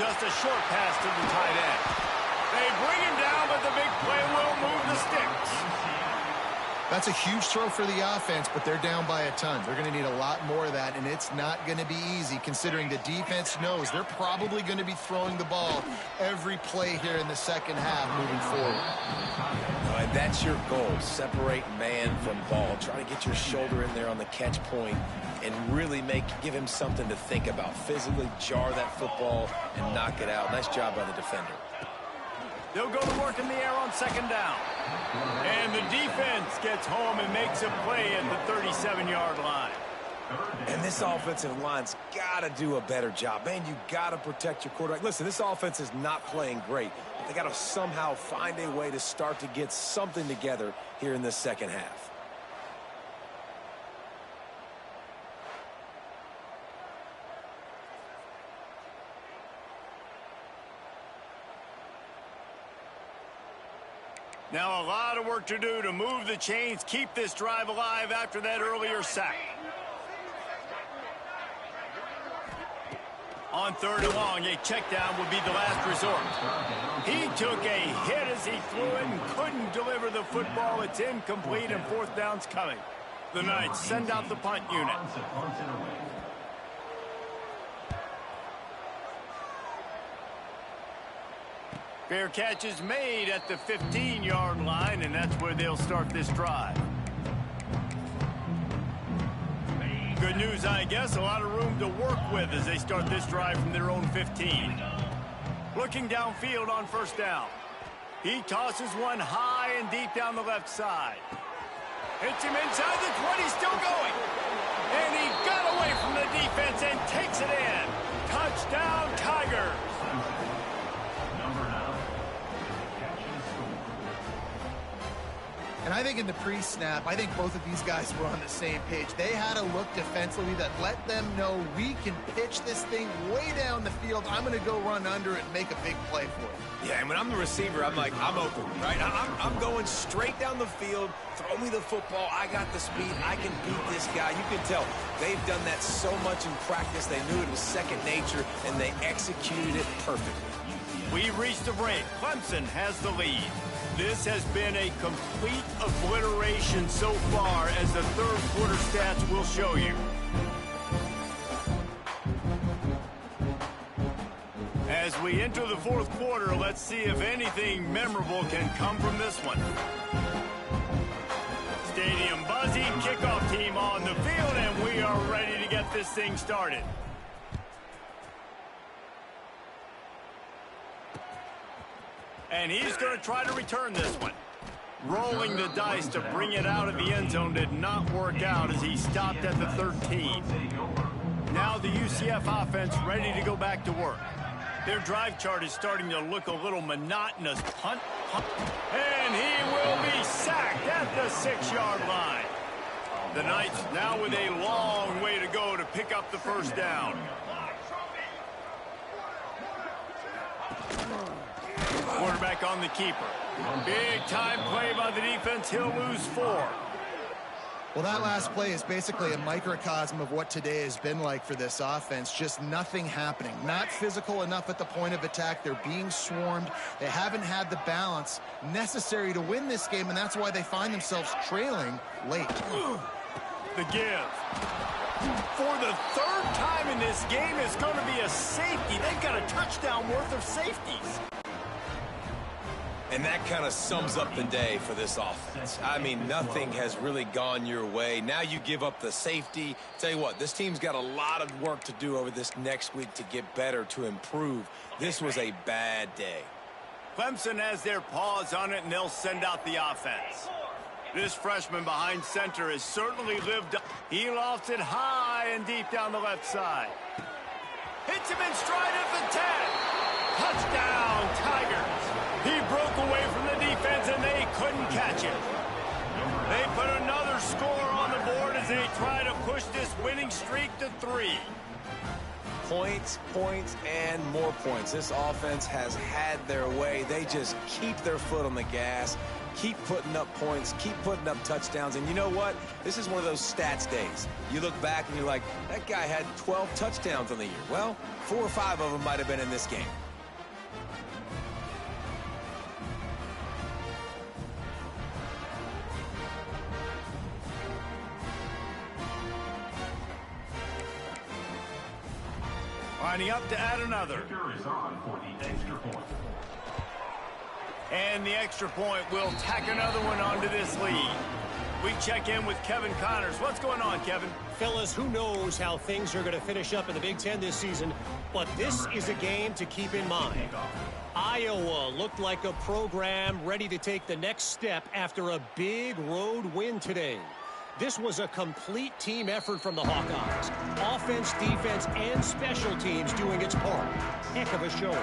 Just a short pass to the tight end. They bring him down, but the big play will move the sticks. That's a huge throw for the offense, but they're down by a ton. They're going to need a lot more of that, and it's not going to be easy considering the defense knows they're probably going to be throwing the ball every play here in the second half moving forward. All right, that's your goal. Separate man from ball. Try to get your shoulder in there on the catch point and really give him something to think about. Physically jar that football and knock it out. Nice job by the defender. They'll go to work in the air on 2nd down. And the defense gets home and makes a play at the 37-yard line. And this offensive line's got to do a better job. Man, you got to protect your quarterback. Listen, this offense is not playing great. They got to somehow find a way to start to get something together here in this second half. Now a lot of work to do to move the chains, keep this drive alive after that earlier sack. On 3rd and long, a check down would be the last resort. He took a hit as he threw it and couldn't deliver the football. It's incomplete and 4th down's coming. The Knights send out the punt unit. Fair catch is made at the 15-yard line, and that's where they'll start this drive. Good news, I guess, a lot of room to work with as they start this drive from their own 15. Looking downfield on 1st down. He tosses one high and deep down the left side. Hits him inside the 20, still going. And he got away from the defense and takes it in. Touchdown, Tigers. And I think in the pre-snap, I think both of these guys were on the same page. They had a look defensively that let them know we can pitch this thing way down the field. I'm going to go run under it and make a big play for it. Yeah, and when I'm the receiver, I'm like, I'm open, right? I'm going straight down the field. Throw me the football. I got the speed. I can beat this guy. You can tell they've done that so much in practice. They knew it was second nature, and they executed it perfectly. We reached the break. Clemson has the lead. This has been a complete obliteration so far, as the 3rd quarter stats will show you. As we enter the 4th quarter, let's see if anything memorable can come from this one. Stadium buzzing, kickoff team on the field, and we are ready to get this thing started. And he's going to try to return this one. Rolling the dice to bring it out of the end zone did not work out as he stopped at the 13. Now the UCF offense ready to go back to work. Their drive chart is starting to look a little monotonous. Punt. And he will be sacked at the 6-yard line. The Knights now with a long way to go to pick up the 1st down. Quarterback on the keeper. Big time play by the defense. He'll lose 4. Well, that last play is basically a microcosm of what today has been like for this offense. Just nothing happening. Not physical enough at the point of attack. They're being swarmed. They haven't had the balance necessary to win this game, and that's why they find themselves trailing late. The give. For the 3rd time in this game is going to be a safety. They've got a touchdown worth of safeties. And that kind of sums up the day for this offense. I mean, nothing has really gone your way. Now you give up the safety. Tell you what, this team's got a lot of work to do over this next week to get better, to improve. This was a bad day. Clemson has their paws on it, and they'll send out the offense. This freshman behind center has certainly lived up. He lofts it high and deep down the left side. Hits him in stride at the 10. Touchdown, Tigers. He broke away from the defense, and they couldn't catch him. They put another score on the board as they try to push this winning streak to 3. Points, points, and more points. This offense has had their way. They just keep their foot on the gas, keep putting up points, keep putting up touchdowns. And you know what? This is one of those stats days. You look back and you're like, that guy had 12 touchdowns on the year. Well, 4 or 5 of them might have been in this game. Lining up to add another. And the extra point will tack another one onto this lead. We check in with Kevin Connors. What's going on, Kevin? Fellas, who knows how things are going to finish up in the Big Ten this season, but this is a game to keep in mind. Iowa looked like a program ready to take the next step after a big road win today. This was a complete team effort from the Hawkeyes. Offense, defense, and special teams doing its part. Heck of a showing.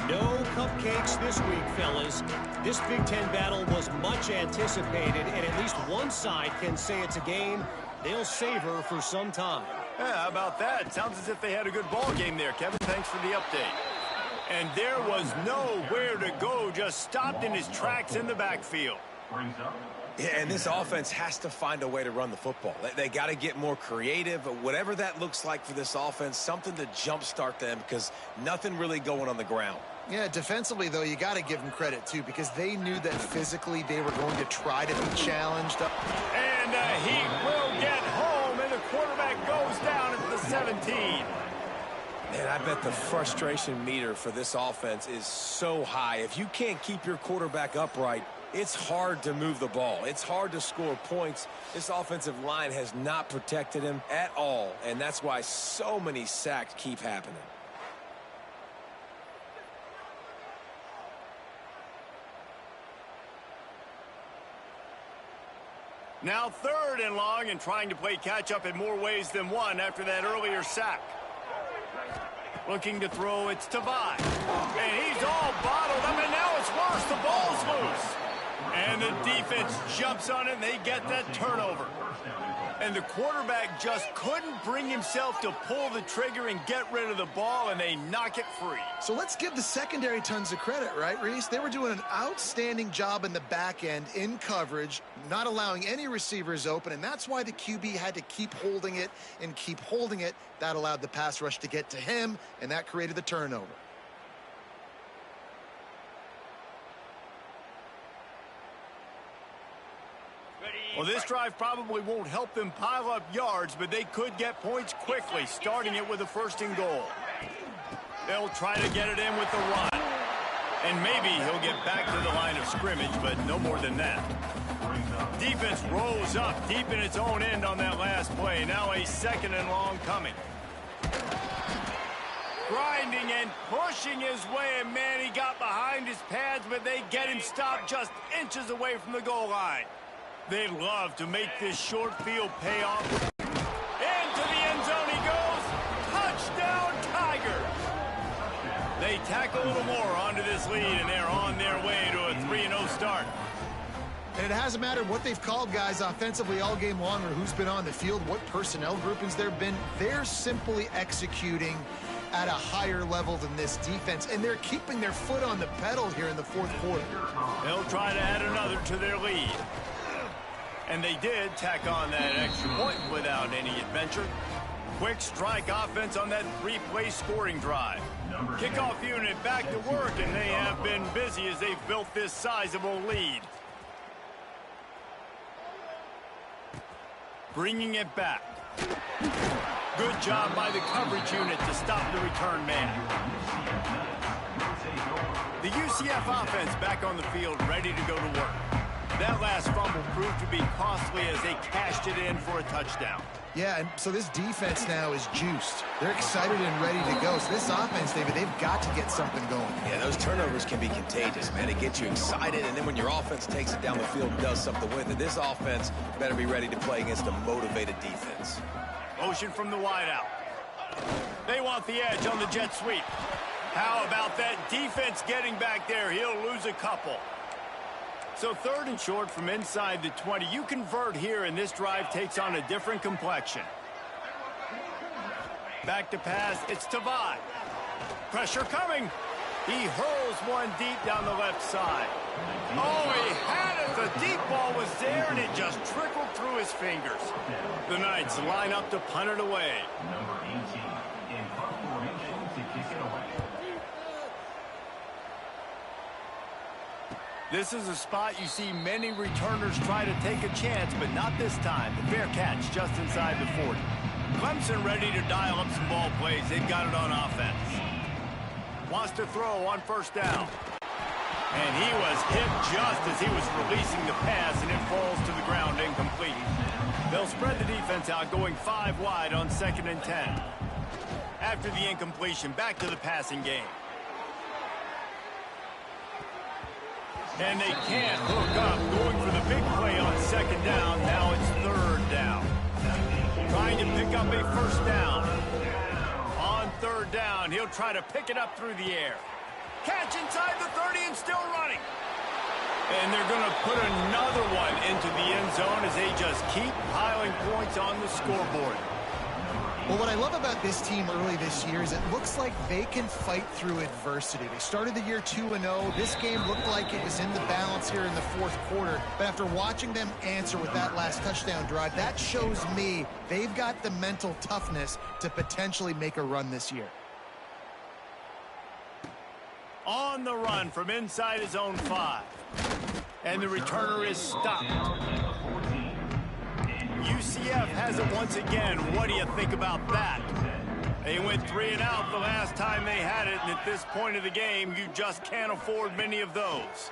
No cupcakes this week, fellas. This Big Ten battle was much anticipated, and at least one side can say it's a game they'll savor for some time. Yeah, how about that? Sounds as if they had a good ball game there, Kevin. Thanks for the update. And there was nowhere to go, just stopped in his tracks in the backfield. Yeah, and this offense has to find a way to run the football. They got to get more creative, whatever that looks like for this offense, something to jumpstart them because nothing really going on the ground. Yeah, defensively, though, you got to give them credit, too, because they knew that physically they were going to try to be challenged. And he will get home, and the quarterback goes down at the 17. Man, I bet the frustration meter for this offense is so high. If you can't keep your quarterback upright, it's hard to move the ball. It's hard to score points. This offensive line has not protected him at all, and that's why so many sacks keep happening. Now 3rd and long, and trying to play catch-up in more ways than one after that earlier sack. Looking to throw, it's Tavai. And he's all bottled up, and now it's worse. The ball's loose. And the defense jumps on it, and they get that turnover. And the quarterback just couldn't bring himself to pull the trigger and get rid of the ball, and they knock it free. So let's give the secondary tons of credit, right, Reese? They were doing an outstanding job in the back end in coverage, not allowing any receivers open, and that's why the QB had to keep holding it and keep holding it. That allowed the pass rush to get to him, and that created the turnover. Well, this drive probably won't help them pile up yards, but they could get points quickly, starting it with a 1st and goal. They'll try to get it in with the run. And maybe he'll get back to the line of scrimmage, but no more than that. Defense rolls up deep in its own end on that last play. Now a 2nd and long coming. Grinding and pushing his way, and man, he got behind his pads, but they get him stopped just inches away from the goal line. They love to make this short field pay off. Into the end zone he goes. Touchdown, Tigers. They tack a little more onto this lead, and they're on their way to a 3-0 start. And it hasn't mattered what they've called guys offensively all game long or who's been on the field, what personnel groupings there have been. They're simply executing at a higher level than this defense, and they're keeping their foot on the pedal here in the 4th quarter. They'll try to add another to their lead. And they did tack on that extra point without any adventure. Quick strike offense on that 3-play scoring drive. Kickoff unit back to work, and they have been busy as they've built this sizable lead. Bringing it back. Good job by the coverage unit to stop the return man. The UCF offense back on the field, ready to go to work. That last fumble proved to be costly as they cashed it in for a touchdown. Yeah, and so this defense now is juiced. They're excited and ready to go. So this offense, David, they've got to get something going. Yeah, those turnovers can be contagious, man. It gets you excited, and then when your offense takes it down the field and does something with it, this offense better be ready to play against a motivated defense. Motion from the wideout. They want the edge on the jet sweep. How about that defense getting back there? He'll lose a couple. So 3rd and short from inside the 20. You convert here, and this drive takes on a different complexion. Back to pass. It's Tavai. Pressure coming. He hurls one deep down the left side. Oh, he had it. The deep ball was there, and it just trickled through his fingers. The Knights line up to punt it away. Number 18 in punt formation to kick it away. This is a spot you see many returners try to take a chance, but not this time. The fair catch just inside the 40. Clemson ready to dial up some ball plays. They've got it on offense. Wants to throw on 1st down. And he was hit just as he was releasing the pass, and it falls to the ground incomplete. They'll spread the defense out, going 5 wide on 2nd and 10. After the incompletion, back to the passing game. And they can't hook up, going for the big play on 2nd down. Now it's 3rd Trying to pick up a first down. On third down, he'll try to pick it up through the air. Catch inside the 30 and still running. And they're going to put another one into the end zone as they just keep piling points on the scoreboard. Well, what I love about this team early this year is it looks like they can fight through adversity. They started the year 2-0. This game looked like it was in the balance here in the fourth quarter. But after watching them answer with that last touchdown drive, that shows me they've got the mental toughness to potentially make a run this year. On the run from inside his own 5. And the returner is stopped. UCF has it once again. What do you think about that? They went 3 and out the last time they had it, and at this point of the game, you just can't afford many of those.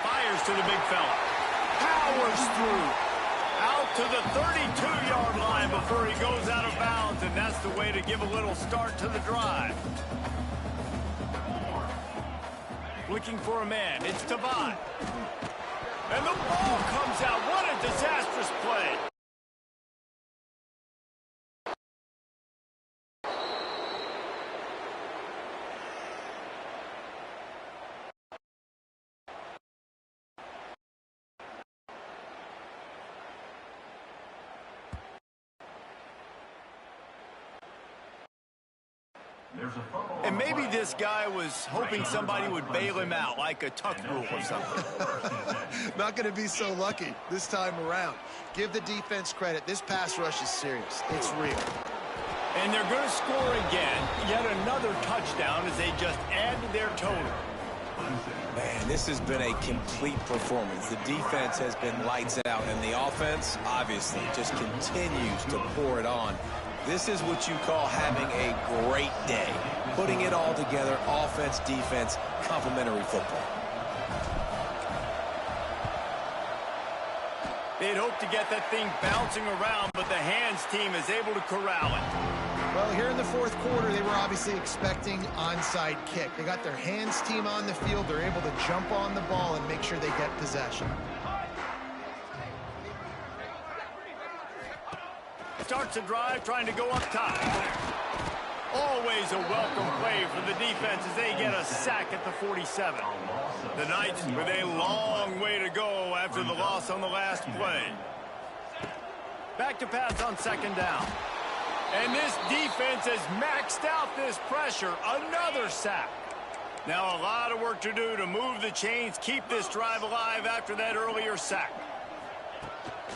Fires to the big fella. Powers through. Out to the 32-yard line before he goes out of bounds, and that's the way to give a little start to the drive. Looking for a man. It's Tavai. And the ball comes out. What a disastrous play. And maybe this guy was hoping somebody would bail him out, like a tuck rule or something. Not going to be so lucky this time around. Give the defense credit. This pass rush is serious. It's real. And they're going to score again. Yet another touchdown as they just add to their total. Man, this has been a complete performance. The defense has been lights out, and the offense, obviously, just continues to pour it on. This is what you call having a great day. Putting it all together, offense, defense, complementary football. They'd hope to get that thing bouncing around, but the hands team is able to corral it. Well, here in the fourth quarter, they were obviously expecting onside kick. They got their hands team on the field. They're able to jump on the ball and make sure they get possession. Starts a drive trying to go up top. Always a welcome play for the defense as they get a sack at the 47. The Knights with a long way to go after the loss on the last play. Back to pass on second down. And this defense has maxed out this pressure. Another sack. Now a lot of work to do to move the chains, keep this drive alive after that earlier sack.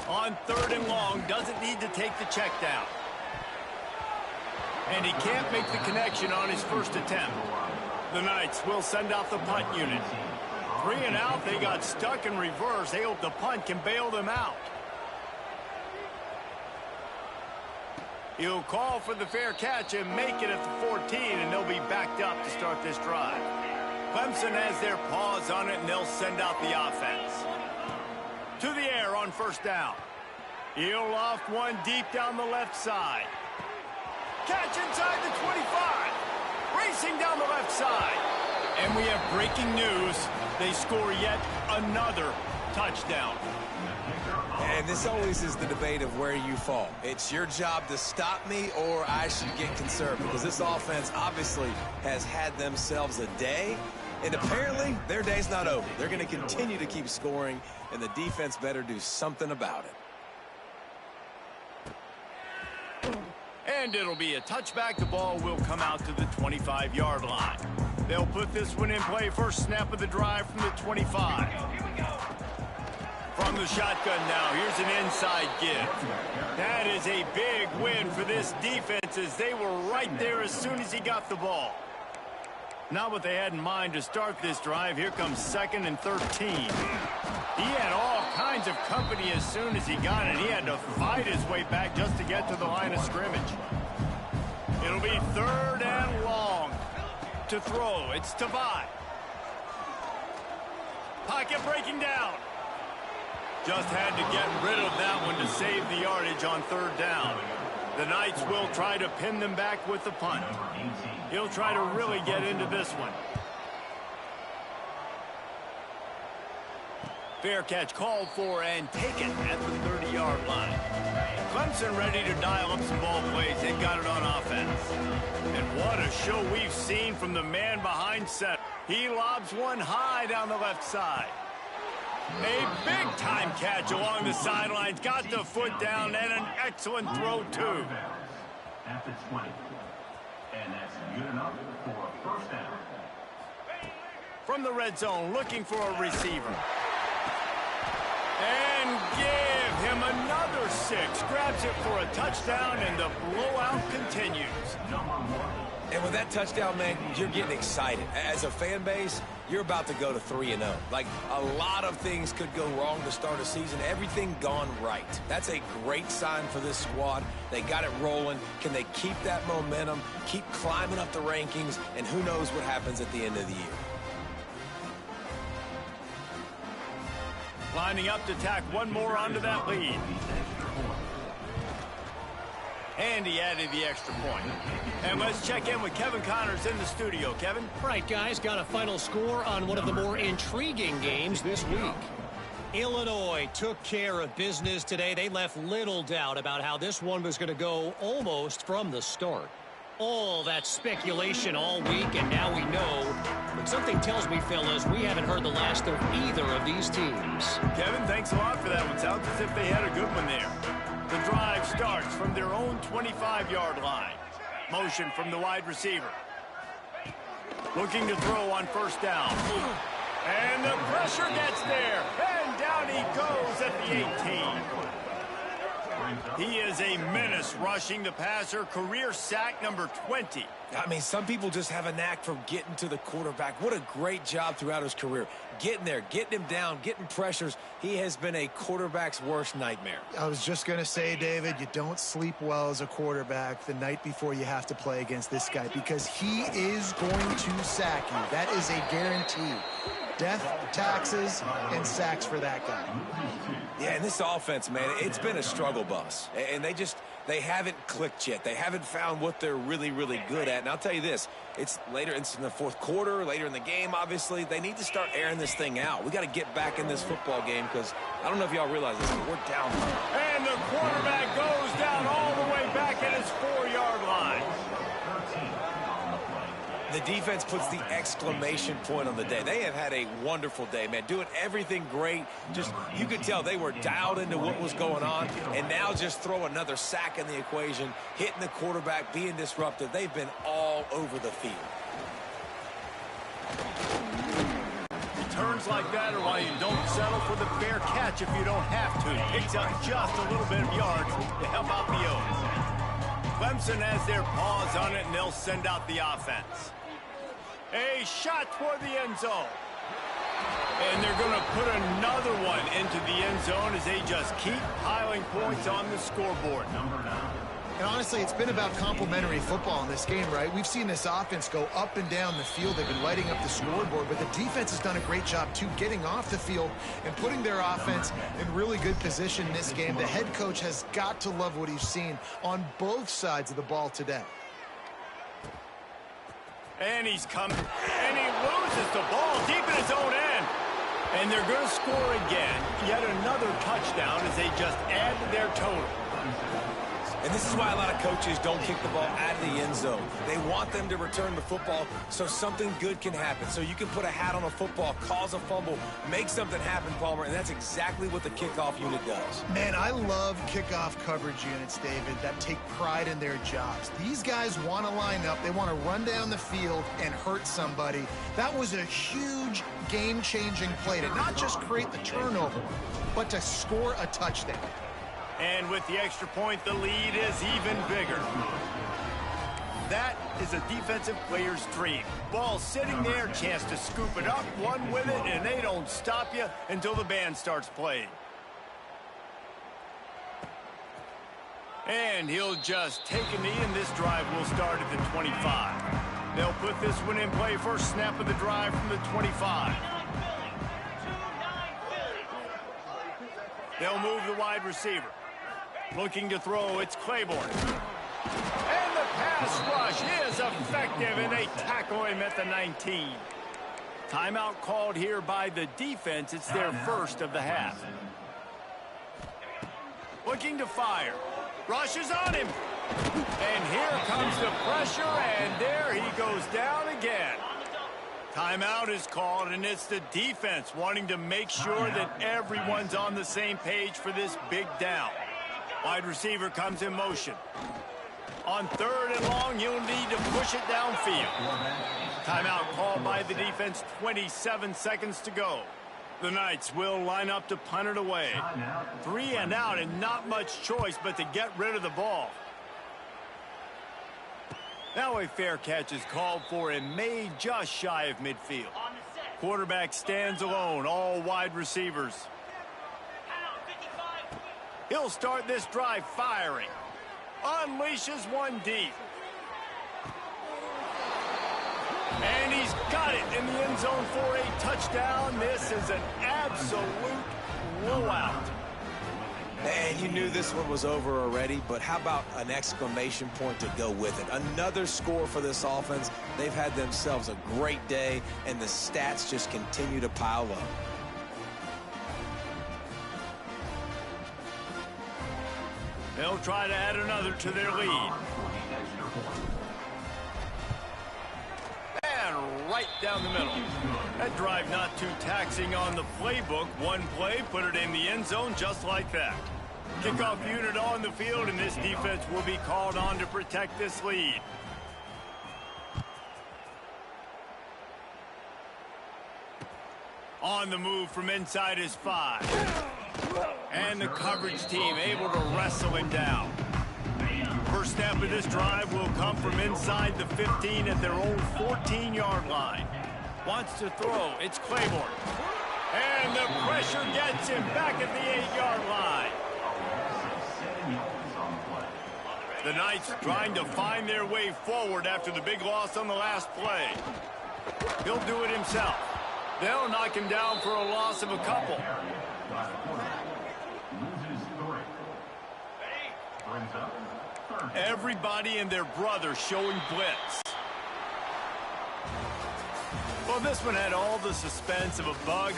On third and long, doesn't need to take the check down. And he can't make the connection on his first attempt. The Knights will send out the punt unit. 3 and out, they got stuck in reverse. They hope the punt can bail them out. He'll call for the fair catch and make it at the 14, and they'll be backed up to start this drive. Clemson has their paws on it, and they'll send out the offense. To the air on first down. He'll loft one deep down the left side. Catch inside the 25. Racing down the left side. And we have breaking news. They score yet another touchdown. And this always is the debate of where you fall. It's your job to stop me, or I should get conservative, because this offense obviously has had themselves a day, and apparently their day's not over. They're going to continue to keep scoring, and the defense better do something about it. And it'll be a touchback. The ball will come out to the 25-yard line. They'll put this one in play. First snap of the drive from the 25. From the shotgun now, here's an inside give. That is a big win for this defense as they were right there as soon as he got the ball. Not what they had in mind to start this drive. Here comes 2nd and 13. He had all kinds of company as soon as he got it. He had to fight his way back just to get to the line of scrimmage. It'll be 3rd and long to throw. It's Tavai. Pocket breaking down. Just had to get rid of that one to save the yardage on 3rd down. The Knights will try to pin them back with the punt. He'll try to really get into this one. Fair catch called for and taken at the 30-yard line. Clemson ready to dial up some ball plays. They got it on offense. And what a show we've seen from the man behind center. He lobs one high down the left side. A big-time catch along the sidelines. Got the foot down and an excellent throw, too. At the 20. And that's good enough for a first down. From the red zone, looking for a receiver. And give him another 6. Grabs it for a touchdown, and the blowout continues. And with that touchdown, man, you're getting excited. As a fan base, you're about to go to 3-0. Like, a lot of things could go wrong to start a season. Everything gone right. That's a great sign for this squad. They got it rolling. Can they keep that momentum, keep climbing up the rankings, and who knows what happens at the end of the year. Lining up to tack one more onto that lead. And he added the extra point. And let's check in with Kevin Connors in the studio. Kevin? Right, guys, got a final score on one of the more intriguing games this week. Illinois took care of business today. They left little doubt about how this one was going to go almost from the start. All that speculation all week, and now we know. But something tells me, fellas, we haven't heard the last of either of these teams. Kevin, thanks a lot for that one. Sounds as if they had a good one there. The drive starts from their own 25-yard line. Motion from the wide receiver. Looking to throw on first down. And the pressure gets there. And down he goes at the 18. He is a menace rushing the passer. Career sack number 20. I mean, some people just have a knack for getting to the quarterback. What a great job throughout his career. Getting there, getting him down, getting pressures. He has been a quarterback's worst nightmare. I was just going to say, David, you don't sleep well as a quarterback the night before you have to play against this guy because he is going to sack you. That is a guarantee. Death, taxes, and sacks for that guy. Yeah, and this offense, man, it's been a struggle bus. And they haven't clicked yet. They haven't found what they're really, really good at. And I'll tell you this, it's later in the fourth quarter, later in the game, obviously. They need to start airing this thing out. We got to get back in this football game because I don't know if y'all realize this, but we're down. And the quarterback goes down all the way back at his 4-yard line. The defense puts the exclamation point on the day. They have had a wonderful day, man. Doing everything great. Just, you could tell they were dialed into what was going on. And now just throw another sack in the equation, hitting the quarterback, being disruptive. They've been all over the field. Turns like that are why you don't settle for the fair catch if you don't have to. Picks up just a little bit of yards to help out the O's. Clemson has their paws on it, and they'll send out the offense. A shot toward the end zone. And they're going to put another one into the end zone as they just keep piling points on the scoreboard. And honestly, it's been about complementary football in this game, right? We've seen this offense go up and down the field. They've been lighting up the scoreboard, but the defense has done a great job, too, getting off the field and putting their offense in really good position in this game. The head coach has got to love what he's seen on both sides of the ball today. And he's coming, and he loses the ball deep in his own end. And they're going to score again. Yet another touchdown as they just add to their total. And this is why a lot of coaches don't kick the ball out of the end zone. They want them to return the football so something good can happen. So you can put a hat on a football, cause a fumble, make something happen, Palmer, and that's exactly what the kickoff unit does. Man, I love kickoff coverage units, David, that take pride in their jobs. These guys want to line up. They want to run down the field and hurt somebody. That was a huge game-changing play to not just create the turnover, but to score a touchdown. And with the extra point, the lead is even bigger. That is a defensive player's dream. Ball sitting there, chance to scoop it up, one with it, and they don't stop you until the band starts playing. And he'll just take a knee, and this drive will start at the 25. They'll put this one in play first snap of the drive from the 25. They'll move the wide receiver. Looking to throw, it's Claiborne. And the pass rush is effective, and they tackle him at the 19. Timeout called here by the defense. It's their first of the half. Looking to fire. Rushes on him. And here comes the pressure, and there he goes down again. Timeout is called, and it's the defense wanting to make sure that everyone's on the same page for this big down. Wide receiver comes in motion. On 3rd and long, you'll need to push it downfield. Timeout called by the defense, 27 seconds to go. The Knights will line up to punt it away. 3 and out, and not much choice but to get rid of the ball. Now a fair catch is called for and made just shy of midfield. Quarterback stands alone, all wide receivers. He'll start this drive firing. Unleashes one deep. And he's got it in the end zone for a touchdown. This is an absolute blowout. And you knew this one was over already, but how about an exclamation point to go with it? Another score for this offense. They've had themselves a great day, and the stats just continue to pile up. They'll try to add another to their lead. And right down the middle. That drive not too taxing on the playbook. One play, put it in the end zone just like that. Kickoff unit on the field, and this defense will be called on to protect this lead. On the move from inside his 5. And the coverage team able to wrestle him down. First snap of this drive will come from inside the 15 at their own 14-yard line. Wants to throw. It's Claiborne. And the pressure gets him back at the 8-yard line. The Knights trying to find their way forward after the big loss on the last play. He'll do it himself. They'll knock him down for a loss of a couple. Everybody and their brother showing blitz. Well, this one had all the suspense of a bug.